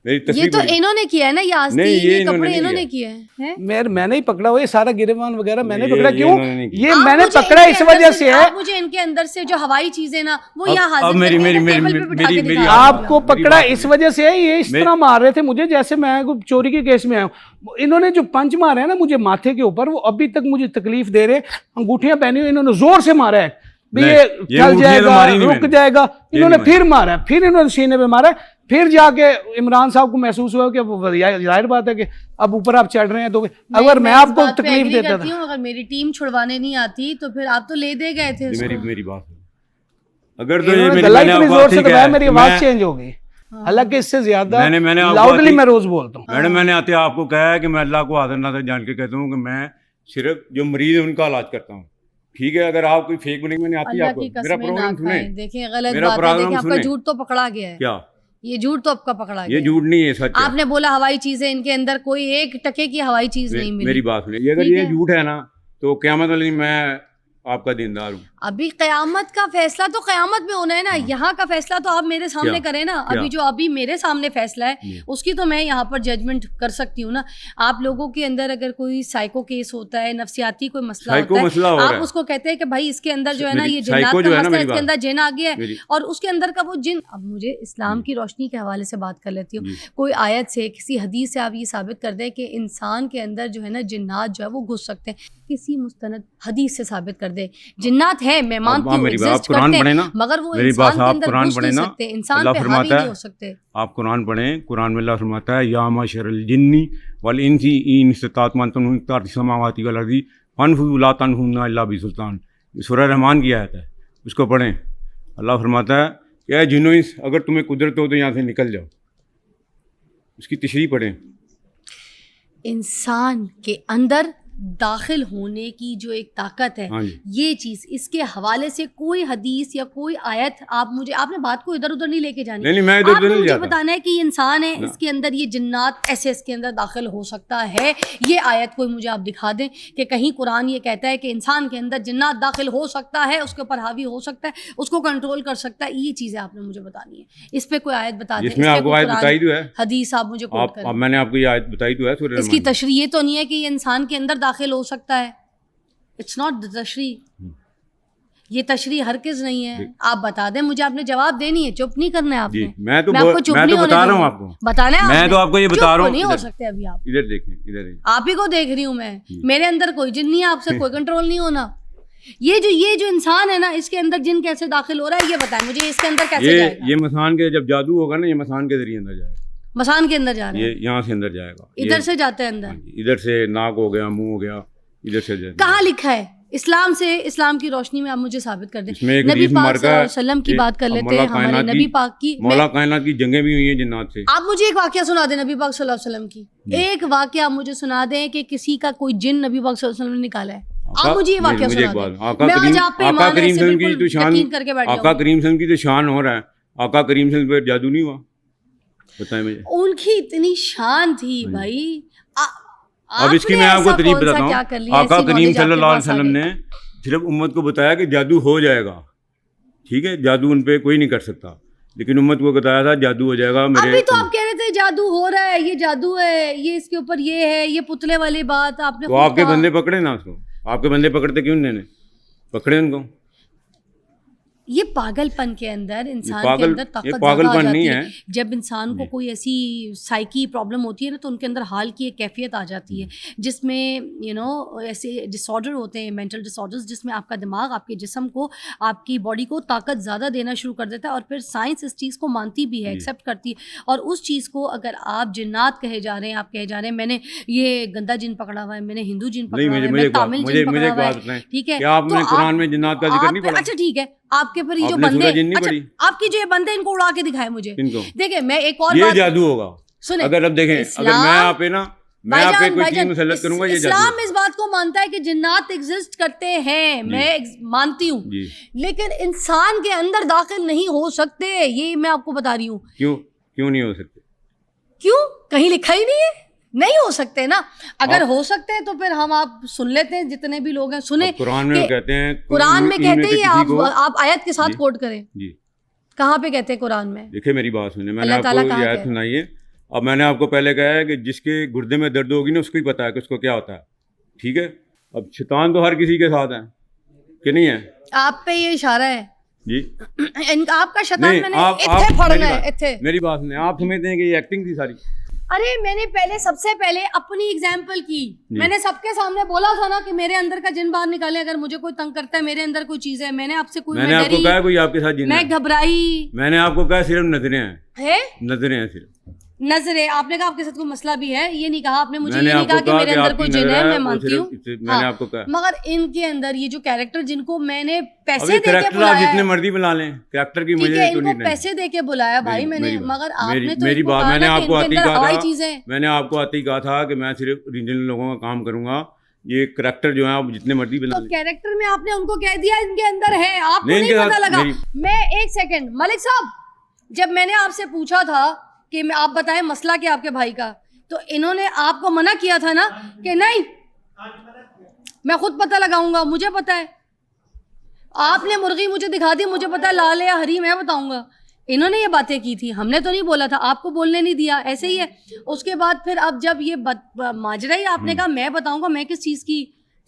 मेरी ये तस्वीर तो तोड़ी। इन्होंने किया है ना, ये आस्तीन, नहीं, ये ये इन्होंने कपड़े नहीं इन्होंने किया। किए हैं। मैंने ही पकड़ा हुआ, ये सारा गिरेबान वगैरह मैंने ये- पकड़ा। ये क्यों? इन्होंने नहीं किया। ये आप मैंने मुझे पकड़ा इनके इस अंदर वजह से- से है, आप मुझे इनके अंदर से जो हवाई चीजें ना, वो यहाँ अब हाजिर मेरी- करके मेरी- इधर टेबल मेरी- पे बिठा के मेरी- दिखा आप- रहे हैं। आपको मेरी पकड़ा बात इस सुनिए। वजह से है, ये इस तरह मार रहे थे मुझे जैसे मैं कोई चोरी के केस में आया हूं। इन्होंने जो पंच मारे हैं ना मुझे माथे के ऊपर, वो अभी तक मुझे तकलीफ दे रहे। अंगूठियां पहनी हुई, इन्होंने जोर से मारा है, भी नहीं, ये ये चल अंगूठियां तो जाएगा, मारी नहीं रुक मैंने। जाएगा। इन्होंने नहीं फिर मारा है, फिर इन्होंने सीने पे मारा है। फिर जाके इमरान साहब को महसूस हुआ कि अब जाहिर बात है कि अब ऊपर आप चढ़ रहे हैं, तो अगर मैं इस आपको बात पे तकलीफ agree देता करती था। हूँ, अगर मेरी टीम छुड़वाने नहीं आती तो फिर आप तो ले दे गए थे उसको। मेरी बात सुनो। अगर तो ये इन्होंने मेरी गला मैंने इतनी आपको जोर से ठीक है, दबाया, मेरी आवाज मैं- चेंज हो गई। हालांकि इससे ज्यादा मैंने आपको लाउडली ठीक- मैं रोज बोलता हूँ। मैडम मैंने आते आपको कहा है कि मैं अल्लाह को हाजिर नाज़िर जान के कहता हूँ कि मैं सिर्फ जो मरीज है उनका इलाज करता हूँ। ठीक है, अगर आप कोई फेक बनेंगे, मैंने आती है अल्लाह आपको, की मेरा कसमें ना प्रोग्राम सुने। खाएं। देखिए गलत मेरा बात है, प्रोग्राम देखिए आपका सुने। झूठ तो पकड़ा गया है। क्या ये झूठ तो आपका पकड़ा गया ये है। झूठ नहीं है, सच है। आपने बोला हवाई चीजें, इनके अंदर कोई 1 टके की हवाई चीज नहीं मिली। मेरी बात सुनिए, अगर ठीक ये है। झूठ है ना तो क़यामत वाले दिन मैं आपका दीनदार हूँ। अभी कयामत का फैसला तो कयामत में होना है ना, यहाँ का फैसला तो आप मेरे सामने क्या? करें ना। क्या? अभी जो अभी मेरे सामने फैसला है उसकी तो मैं यहाँ पर जजमेंट कर सकती हूँ ना। आप लोगों के अंदर अगर कोई साइको केस होता है, नफ्सियाती कोई मसला साइको होता मसला है, हो रहा आप है। उसको कहते हैं कि भाई इसके अंदर जो है ना, मेरी ये जिन्नात साइको का जो है ना, मसला है, मेरी इसके बात- अंदर जिन आ गया है मेरी- और उसके अंदर का वो जिन। अब मुझे इस्लाम की रोशनी के हवाले से बात कर लेती हूँ। जी। कोई आयत से, किसी हदीस से आप ये साबित कर दें कि इंसान के अंदर जो है ना जिन्नात जो है वो घुस सकते हैं, किसी मुस्तनद हदीस से साबित कर दे। जिन्नात है, मैं मानती हूँ मेरी बात, आप एग्जिस्ट कुरान करते पढ़े हैं, ना, मगर वो मेरी इंसान बात के आप अंदर कुरान घुस पढ़े नहीं ना, सकते, इंसान अल्लाह पे हावी फरमाता नहीं है, हो सकते। आप कुरान पढ़ें, कुरान में अल्लाह फरमाता है या माशरल जिन्नी वल इंसी इन इस्तताअतुम तनफुज़ू समावाति वल अर्ज़ि फनफुज़ू ला तनफुज़ूना इल्ला बिसुल्तान। सूरह रहमान की आयत है, उसको पढ़ें। अल्लाह फरमाता है कि ऐ जिन्नो इंस, अगर तुम्हें कुदरत हो तो यहाँ से निकल जाओ। उसकी तशरीह पढ़ें। इंसान के अंदर दाखिल होने की जो एक ताकत है, हाँ जी। ये चीज़, इसके हवाले से कोई हदीस या कोई आयत आप मुझे, आपने बात को इधर उधर नहीं लेके जानी। नहीं, मैं इधर उधर आपने नहीं मुझे जाता। बताना है कि ये इंसान है, ना। इसके अंदर ये जिन्नात ऐसे इसके अंदर दाखिल हो सकता है। ये आयत कोई मुझे आप दिखा दें कि कहीं कुरान ये कहता है कि इंसान के अंदर जिन्नात दाखिल हो सकता है, उसके ऊपर हावी हो सकता है, उसको कंट्रोल कर सकता है। ये चीज़ें आपने मुझे बतानी है। इस पे कोई आयत बता दें, जिसमें आपको आयत बताई तो है, हदीस आप मुझे कोट करें। मैंने आपको ये आयत बताई तो है सूरह इसकी रहमान। तशरीह ये तो नहीं है कि ये इंसान के अंदर दाखिल हो सकता है। इट्स नॉट द तशरीह, ये तशरीह हरगिज़ नहीं है। आप बता दें मुझे, आपने जवाब देनी है, चुप नहीं करना है आपने। जी, मैं तो आपको चुप नहीं होने बता रहा हूँ दूंगी। आपको, बताना है मैं आपने। तो आपको ये चुप बता रहा तो हूँ। नहीं हो इधर- सकते अभी आप। इधर देखें, इधर देखें। आप ही को देख रही हूँ मैं, मेरे अंदर कोई जिन नहीं है, आपसे कोई कंट्रोल नहीं होना। ये जो इंसान है ना, इसके अंदर जिन कैसे दाखिल हो रहा है, ये बताएं मुझे, इसके अंदर कैसे जाएगा? ये मसान के जब जादू होगा ना, ये मसान के जरिए अंदर जाएगा। मसान के अंदर जा रहा ये है, यहाँ से अंदर जाएगा, इधर से जाते हैं अंदर। हाँ जी, इधर से नाक हो गया, मुंह हो गया, इधर से जाएगा। कहाँ लिखा है? इस्लाम से, इस्लाम की रोशनी में आप मुझे साबित कर दें। इसमें एक नबी हदीस पाक मुबारक सल्लल्लाहु है अलैहि वसल्लम की कि बात कर लेते मौला हैं। हमारे कायनात नबी की- पाक की, मौला कायनात की जंगें भी हुई हैं जिन्नात से। आप मुझे एक वाकया सुना दें नबी पाक सल्लल्लाहु अलैहि वसल्लम की। एक वाकया मुझे सुना दें कि किसी का कोई जिन नबी पाक सल्लल्लाहु अलैहि वसल्लम ने निकाला है। आप मुझे ये वाकया सुना दें। मैं आज आप पे ईमान है, इससे बिल्कुल यकीन करके बैठ आका जाऊंगी। करीम सल्लल्लाहु की तो शान हो रहा है, आका करीम सल्लल्लाहु पर जादू नहीं हुआ? बताएं मुझे। उनकी इतनी शान थी भाई। अब इसकी मैं आपको तरीफ बताता हूँ। आका करीम सल्लल्लाहु अलैहि वसल्लम ने सिर्फ उम्मत को बताया कि जादू हो जाएगा, ठीक है, जादू उन पे कोई नहीं कर सकता, लेकिन उम्मत को बताया था जादू हो जाएगा। अभी तो आप कह रहे थे जादू हो रहा है, ये जादू है, ये इसके ऊपर ये है, ये पुतले वाली बात आपने तो खुद आपके कहा। बंदे पकड़े ना उसको, आपके बंदे पकड़ते क्यों नहीं? पकड़े उनको। ये पागलपन के अंदर इंसान के पागल- अंदर ताकत ये ज़्यादा पागलपन आ जाती नहीं है। है। जब इंसान को कोई ऐसी साइकी प्रॉब्लम होती है ना, तो उनके अंदर हाल की एक कैफियत आ जाती है, जिसमें ऐसे डिसऑर्डर होते हैं, मेंटल डिसऑर्डर्स, जिसमें आपका दिमाग आपके जिस्म को, आपकी बॉडी को ताकत ज़्यादा देना शुरू कर देता है। और फिर साइंस इस चीज़ को मानती भी है, एक्सेप्ट करती है। और उस चीज़ को अगर आप जिन्नात कहे जा रहे हैं, आप कहे जा रहे हैं मैंने ये गंदा जिन पकड़ा हुआ है, मैंने हिंदू जिन पकड़ा हुआ है, मैं तामिल जिन पकड़ा हुआ है, ठीक है, क्या आपने तो कुरान में जिन्नात का जिक्र नहीं पढ़ा? अच्छा ठीक है, आपके पर ये जो आपने बंदे, सूरह जिन नहीं अच्छा पढ़ी? आपकी जो ये बंदे, इनको उड़ा के दिखाए मुझे। इनको देखिए मैं एक और ये बात जादू होगा। सुने, अगर अब देखें, अगर मैं आप पे ना, मैं आप पे कोई चीज मुसल्लत करूंगा, ये जादू इस्लाम इस बात को मानता है कि जिन्नात एग्जिस्ट करते हैं, मैं मानती हूँ, जी। लेकिन इंसान के अंदर दाखिल नहीं हो सकते। ये मैं आपको बता रही हूँ। क्यों नहीं हो सकते? क्यों? कहीं लिखा ही नहीं है, नहीं हो सकते ना। अगर हो सकते हैं तो फिर हम आप सुन लेते हैं, जितने भी लोग हैं सुने। कुरान में कहते हैं, कुरान में कहते ही आप आयत के साथ जी। कोट करें। जी, कहाँ पे कहते हैं कुरान में? देखिए मेरी बात सुने, मैंने अल्लाह ताला आपको कहाँ ये आयत कहता है? सुनाई है। अब मैंने आपको पहले कहा है कि जिसके गुर्दे में दर्द होगी ना, उसको ही पता है कि उसको क्या होता है, ठीक है। अब शैतान तो हर किसी के साथ है कि नहीं है? आप पे ये इशारा है जी आपका शैतान। नहीं, मैंने आप इत्थे मेरी फड़ना है, बात- इत्थे। मेरी बात सुने, आप समझते हैं कि ये एक्टिंग थी सारी? अरे मैंने पहले, सबसे पहले अपनी एग्जाम्पल की। मैंने सबके सामने बोला था ना कि मेरे अंदर का जिन बाहर निकाले, अगर मुझे कोई तंग करता है, मेरे अंदर कोई चीज है, मैंने आपसे कोई, मैंने आपको कहा कोई आपके साथ जिन मैं है? घबराई मैंने आपको कहा सिर्फ नजरें हैं, है, नजरें हैं सिर्फ। नजरे, आपने कहा आपके साथ कोई मसला भी है, ये नहीं कहा आपने मुझे, मैंने ये नहीं आपको कहा कि कहा मेरे कि अंदर आपकी कोई जिन नजर है, है, मैं वो मानती सिर्फ हूँ। मैंने आपको कहा। मगर इनके अंदर ये जो कैरेक्टर, जिनको मैंने पैसे अभी दे के कैरेक्टर आप बुलाया जितने है, मर्जी बुला लें, कैरेक्टर की ठीक मुझे है, तो इनको नहीं। पैसे दे के बुलाया भाई मैंने, मगर आपने तो मेरी इनको बात, कहा मैंने ना कि आपको इनके आती अंदर कहा हवाई था, चीजें। मैंने आपको आती कहा था कि मैं सिर्फ रीजनल लोगों का काम करूंगा, ये कैरेक्टर जो है आप जितने मर्जी बना तो लें। कैरेक्टर में आपने उनको कह दिया इनके अंदर है, आपको नहीं, नहीं इनके पता साथ लगा। मेरी- मैं एक सेकंड, मलिक साहब, जब मैंने आपसे पूछा था कि आप बताएं मसला क्या आपके भाई का, तो इन्होंने आपको मना किया था ना कि नहीं मैं खुद पता लगाऊंगा, मुझे पता है। आपने मुर्गी मुझे दिखा दी, मुझे पता है लाल है या हरी, मैं बताऊंगा। इन्होंने ये बातें की थी, हमने तो नहीं बोला था, आपको बोलने नहीं दिया, ऐसे ही है। उसके बाद फिर अब जब ये माजरा ही आपने कहा मैं बताऊंगा, मैं किस चीज़ की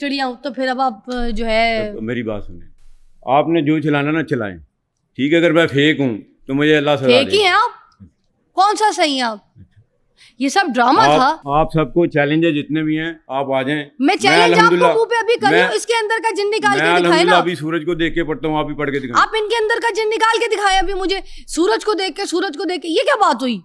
चिड़िया हूँ, तो फिर अब आप जो है। तो मेरी बात सुने, आपने जो चलाना ना चलाएं, ठीक है। अगर मैं फेक हूँ तो मुझे अल्लाह सजा फेक ही दे। हैं आप, कौन सा सही है आप? ये सब ड्रामा था। आप सबको चैलेंजेस जितने भी हैं आप आ जाएं। मैं चैलेंज आपको मुंह पे अभी कर रही हूँ, मैं- इसके अंदर का जिन निकाल मैं के दिखाए ना। अल्हम्दुलिल्लाह अभी सूरज को देख के पढ़ता हूँ, आप भी पढ़ के दिखाएं। आप इनके अंदर का जिन निकाल के दिखाए अभी मुझे, सूरज को देख के, ये क्या बात हुई?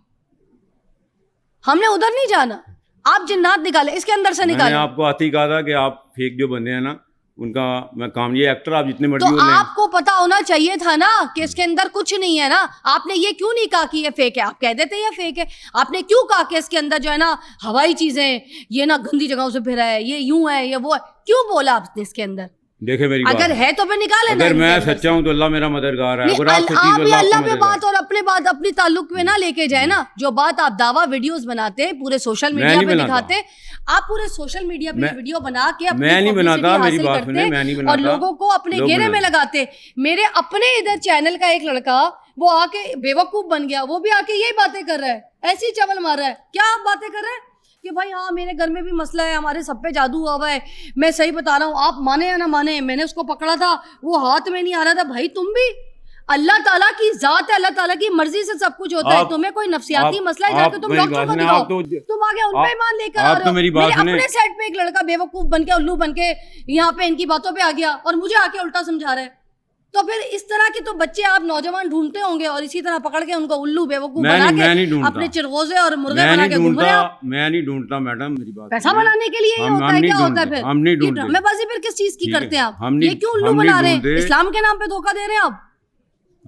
हमने उधर नहीं जाना, आप जिन्नात निकाले, इसके अंदर से मैंने निकाले। आपको आते ही कहा था कि आप फेक जो बंदे हैं ना उनका मैं काम, ये एक्टर आप जितने मर्जी तो बोल लें। आपको पता होना चाहिए था ना कि इसके अंदर कुछ नहीं है ना। आपने ये क्यों नहीं कहा कि ये फेक है? आप कह देते ये फेक है। आपने क्यों कहा कि इसके अंदर जो है ना हवाई चीजें, ये ना गंदी जगहों से फिरा है, ये यूं है, ये वो है? क्यों बोला आपने इसके अंदर? देखे मेरी बात, अगर है तो फिर निकाले ना अगर इनके मैं अंदर से। सच्चा हूँ तो अल्लाह मेरा मददगार है, नहीं, अगर आप सच्ची तो आप भी अल्लाह अल्लाह आपका पे मददगार बात और अपने बात अपनी ताल्लुक में ना लेके जाए ना। जो बात आप दावा वीडियोस बनाते पूरे सोशल मीडिया नहीं पे बनाता। दिखाते, आप पूरे सोशल मीडिया पे मैं- वीडियो बना के अपनी मैं नहीं publicity बनाता, मेरी हासिल बात करते सुने, मैं नहीं और बनाता, लोगों को अपने लोग घेरे में बनाते। लगाते। मेरे अपने इधर चैनल का एक लड़का वो आके बेवकूफ बन गया, वो भी आके यही बातें कर रहा है, ऐसी चवल मार रहा है। क्या आप बातें कर रहे हैं कि भाई हाँ मेरे घर में भी मसला है, हमारे सब पे जादू हुआ हुआ है? मैं सही बता रहा हूँ, आप माने या ना माने, मैंने उसको पकड़ा था, वो हाथ में नहीं आ रहा था। भाई तुम भी, अल्लाह ताला की जात है, अल्लाह ताला की मर्जी से सब कुछ होता है। तुम्हें कोई नफसियाती मसला है, जाके तुम मेरी डॉक्टर बात को सुने, दिखाओ। आप तो तुम आगे उन पे ईमान लेकर आ आप रहे तो हो। मेरी बात मेरे सुने। अपने सेट पे एक लड़का बेवकूफ बन के, उल्लू बन के यहाँ पे इनकी बातों पे आ गया और मुझे आके उल्टा समझा रहा है। तो फिर इस तरह के तो बच्चे आप नौजवान ढूंढते होंगे और इसी तरह पकड़ के उनको उल्लू बेवकूफ मैं बना नहीं के ढूंढता। अपने चिरगोजे और मुर्गे मैं बना नहीं के घूम रहे हो। मैं नहीं ढूंढता मैडम, मेरी बात पैसा सुनिए। बनाने के लिए ये हम- होता हम है, नहीं क्या होता है ढूंढते, फिर? हम नहीं ये ढूंढते। ड्रामेबाजी फिर किस चीज की ठीक है, करते हैं आप? हम नहीं- ये क्यों उल्लू हम नहीं बना रहे हैं? ढूंढते। इस्लाम के नाम पे धोखा दे रहे हैं आप।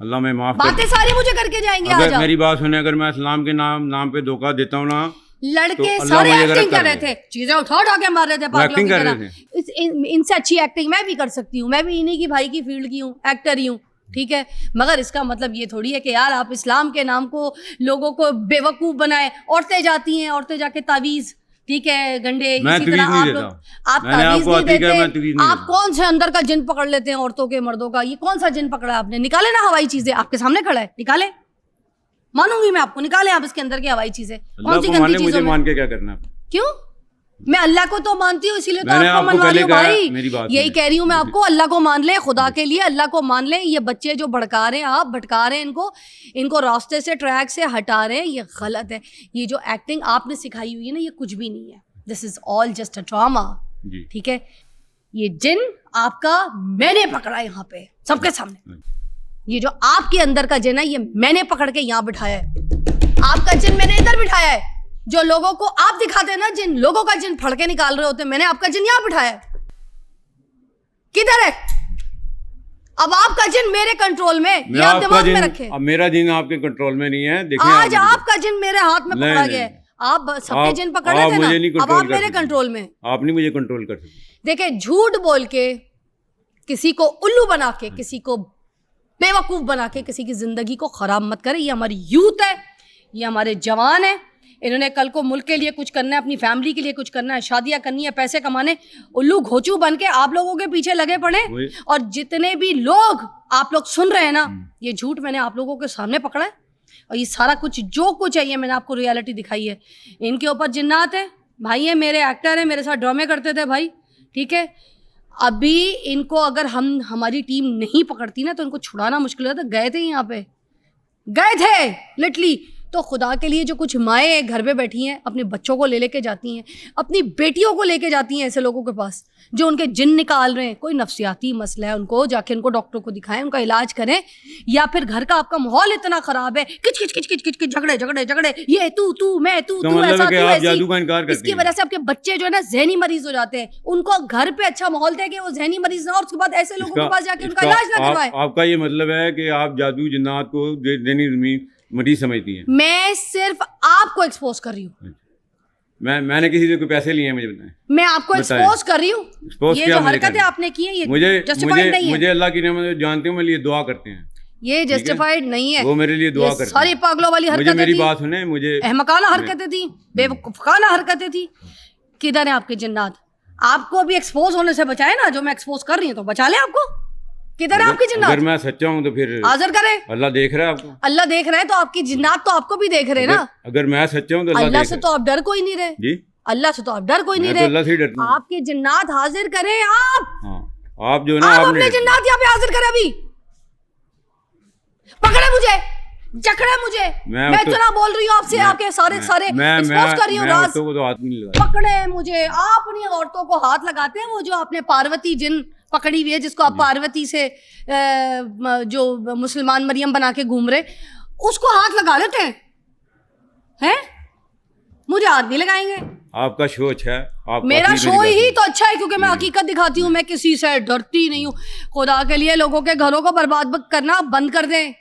अल्लाह मैं माफ बातें कर। सारी मुझे करके जाएंगे आज अगर आप। मेरी बात सुने, अगर मैं इस्लाम के नाम पे धोखा देता हूँ ना, लड़के तो अल्लाह सारे मुझे एक्टिंग गलत कर कर रहे दे। थे, चीजें उठा उठा के मार रहे थे पागलों एक्टिंग की कर तरह। रहे इनसे अच्छी एक्टिंग मैं भी कर सकती हूँ, मैं भी इन्हीं की भाई की फील्ड की हूँ, एक्टर ही हूँ, ठीक है। मगर इसका मतलब ये थोड़ी है कि यार आप इस्लाम के नाम को लोगों को बेवकूफ बनाए। औरतें जाती हैं, औरतें जाके तावीज, ठीक है, गंडे, मैं इसी तवीज़ तरह नहीं आप देता। आप मैंने तावीज आपको नहीं आती कहा, मैं देते। तवीज़ नहीं आप देता। कौन से अंदर का जिन पकड़ लेते हैं औरतों के मर्दों का? ये कौन सा जिन पकड़ा है आपने? निकाले ना हवाई चीजें, आपके सामने खड़ा है, निकाले। मानूंगी मैं आपको, निकाले आप इसके अंदर की हवाई चीजें। अल्लाह कौन सी को गंदी मानने, चीजों मुझे में? मान के क्या करना है? क्यों? मैं अल्लाह को तो मानती हूँ, इसीलिए तो मैंने आपको आपको मनवा रही हूँ पहले कहा, भाई। मेरी बात यही सुनिए। कह रही हूँ मैं आपको, अल्लाह को मान ले, खुदा के लिए अल्लाह को मान ले। ये बच्चे जो भड़का रहे हैं, आप भटका रहे हैं इनको रास्ते से, ट्रैक से हटा रहे हैं, ये गलत है। ये जो एक्टिंग आपने सिखाई हुई है ना, ये कुछ भी नहीं है। This is all just a drama, जी। ठीक है। ये जिन आपका मैंने पकड़ा यहाँ पे सबके सामने। ये जो आपके अंदर का जिन है, ये मैंने पकड़ के यहाँ बिठाया है। आपका जिन मैंने इधर बिठाया है। जो लोगों को आप दिखाते हैं ना, जिन लोगों का जिन फड़ के निकाल रहे होते हैं, मैंने आपका जिन यहाँ बिठाया है। किधर है? अब आपका जिन मेरे कंट्रोल में, ये आप दिमाग में रखें। अब मेरा जिन आपके कंट्रोल में नहीं है, देखिए आज आप आपका जिन मेरे हाथ में नहीं, पकड़ा नहीं, गया है। नहीं। आप सबके आप- जिन पकड़ रहे आप थे मुझे नहीं ना, अब कंट्रोल आप कर मेरे सकते। कंट्रोल में। आप नहीं मुझे कंट्रोल कर सकते। देखिए, झूठ बोल के किसी को उल्लू बना के, किसी को बेवकूफ बना के किसी की जिंदगी को खराब मत करें। ये हमारी यूथ है, ये हमारे जवान है। इन्होंने कल को मुल्क के लिए कुछ करना है, अपनी फैमिली के लिए कुछ करना है, शादियां करनी है, पैसे कमाने। उल्लू घोचू बन के आप लोगों के पीछे लगे पड़े। वही। और जितने भी लोग आप लोग सुन रहे हैं ना, ये झूठ मैंने आप लोगों के सामने पकड़ा है। और ये सारा कुछ जो कुछ है, ये मैंने आपको रियलिटी दिखाई है। इनके ऊपर जिन्नात है भाई, ये मेरे एक्टर है, मेरे साथ ड्रामे करते थे भाई, ठीक है। अभी इनको अगर हमारी टीम नहीं पकड़ती ना, तो इनको छुड़ाना मुश्किल होता। गए थे यहाँ पे, गए थे लिटरली। तो खुदा के लिए जो कुछ माएँ घर पे बैठी हैं, अपने बच्चों को लेके जाती हैं, अपनी बेटियों को लेके जाती हैं ऐसे लोगों के पास जो उनके जिन निकाल रहे हैं। कोई नफसियाती मसला है, उनको जाके उनको डॉक्टर को दिखाएं, उनका इलाज करें। या फिर घर का आपका माहौल इतना खराब है, किच किच किच किच किच किच, झगड़े झगड़े झगड़े, ये तू मैं तू तो तू मतलब ऐसा है कि तू आप ऐसी। जादू का इनकार करती इसकी हैं। वजह से आपके बच्चे जो है ना जहनी मरीज हो जाते हैं। उनको घर पे अच्छा माहौल दे के वो जहनी मरीज ना, और उसके बाद ऐसे लोगों के पास जाके उनका इलाज ना करवाए। आपका ये मतलब है कि आप जादू जिन्नात को देनी मरीज समझती हैं। मैं सिर्फ आपको एक्सपोज कर रही हूँ। मैंने किसी से कोई पैसे लिए हैं, मुझे बताएं। मैं आपको बताएं। एक्सपोज कर रही हूँ। Expose ये क्या जो मुझे हरकतें करनी? आपने की है, ये मुझे जस्टिफाइड नहीं है। मुझे अल्लाह की नेमत जानते हो, मेरे लिए दुआ करते हैं। ये जस्टिफाइड नहीं है। वो मेरे लिए दुआ ये करते सारी हैं। पागलों वाली मुझे हरकतें मेरी थी, बात सुने, मुझे अहमकाना हरकतें थी, बेवकूफाना हरकतें थी। किधर है आपके जिन्नात? आपको अभी एक्सपोज होने से बचाए ना, जो मैं एक्सपोज कर रही हूँ, तो बचा ले आपको। किधर है आपकी अगर जिन्नात? मैं सच्चा हूँ तो फिर हाजिर करे। अल्लाह देख रहा है आपको। अल्लाह देख रहा है तो आपकी जिन्नात तो आपको भी देख रहे हैं ना। अगर मैं सच्चा हूँ तो अल्लाह अल्लाह देख से रहा तो आप डर कोई नहीं रहे। है। जी, अल्लाह से तो आप डर कोई नहीं मैं तो अल्लाह रहे। से ही डरता हूँ। आपके जिन्नात हाजिर करें आप। हाँ, आप जो है ना, आप आपने अपने जिन्नात यहाँ पे हाजिर करें अभी। पकड़े मुझे, जकड़े मुझे, मैं मैं तो- इतना बोल रही हूँ आपसे, आपके सारे एक्सपोज कर रही हूँ मैं राज। औरतों को तो हाथ नहीं लगाया। पकड़े मुझे, आप नहीं औरतों को हाथ लगाते हैं। वो जो आपने पार्वती जिन पकड़ी हुई है, जिसको आप पार्वती से जो मुसलमान मरियम बना के घूम रहे, उसको हाथ लगा लेते हैं? मुझे हाथ नहीं लगाएंगे। आपका शो अच्छा है, आप मेरा काफी शो तरीका ही से- तो अच्छा है क्योंकि मैं हकीकत दिखाती हूँ। मैं किसी से डरती नहीं हूँ। खुदा के लिए लोगों के घरों को बर्बाद करना बंद कर दें।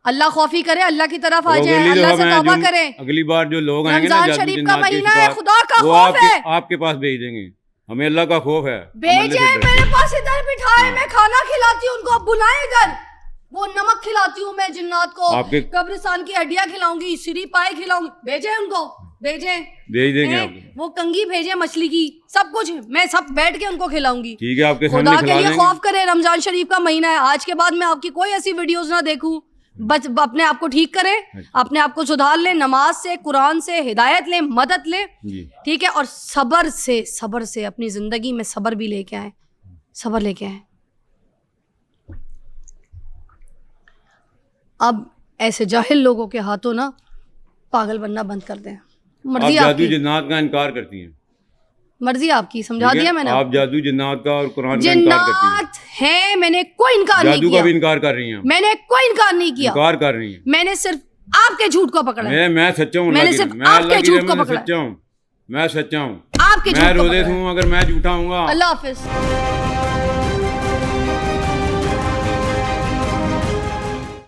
अल्लाह खौफी करे, अल्लाह की तरफ आ तो जाए, अगली अल्लाह से दफा तौबा जो- करें। अगली बार जो लोग आएंगे ना रमजान जादू शरीफ का जिन्नात के महीना है, शिकार, खुदा का वो खौफ है। आपके पास भेज देंगे। हमें अल्लाह का खौफ है। हम अल्लाह भेजे से डरते मेरे हैं। पास, इधर बिठाए, मैं खाना खिलाती हूँ उनको। अब बुलाए इधर, वो नमक खिलाती हूँ मैं जिन्नात को, आपके- कब्रिस्तान की हड्डियां खिलाऊंगी, सिरी पाए खिलाऊंगी। भेजे उनको, भेजे, भेज देंगे हैं? आपको। वो कंगी भेजे मछली की, सब कुछ मैं सब बैठ के उनको खिलाऊंगी। ठीक है, आपके खुदा सामने के खिला लिए देंगे। खौफ करे, रमजान शरीफ का महीना है। आज के बाद मैं आपकी कोई ऐसी वीडियोस ना देखूं। बस अपने आप को ठीक करें, अपने आप को सुधार लें, नमाज से, कुरान से हिदायत लें, मदद लें, जी। ठीक है। और सब्र से अपनी जिंदगी में सब्र भी लेके आए, सब्र लेके आए। अब ऐसे जाहिल लोगों के हाथों ना पागल बनना बंद कर दें। आप मर्जी जादू आपकी, जिन्नात का इनकार करती हैं। मर्जी आपकी, समझा ठीक है? दिया मैंने आप आपको। जादू जिन्नात का और कुरान का इनकार करती हैं। जिन्नात है, मैंने कोई इनकार नहीं जादू का भी किया, इनकार कर रही हैं। मैंने कोई इनकार नहीं किया। इनकार कर रही हैं। मैंने सिर्फ आपके झूठ को पकड़ा है। मैं सच्चा हूँ। मैंने अल्लाह की सिर्फ रहमत- मैं अल्लाह आपके की झूठ को रहमत से पकड़ा। सच्चा हूँ। मैं सच्चा हूँ। आपके झूठ मैं को रोज़े पकड़ा है। हूँ, अगर मैं झूठा हूँगा। अल्लाह हाफिज।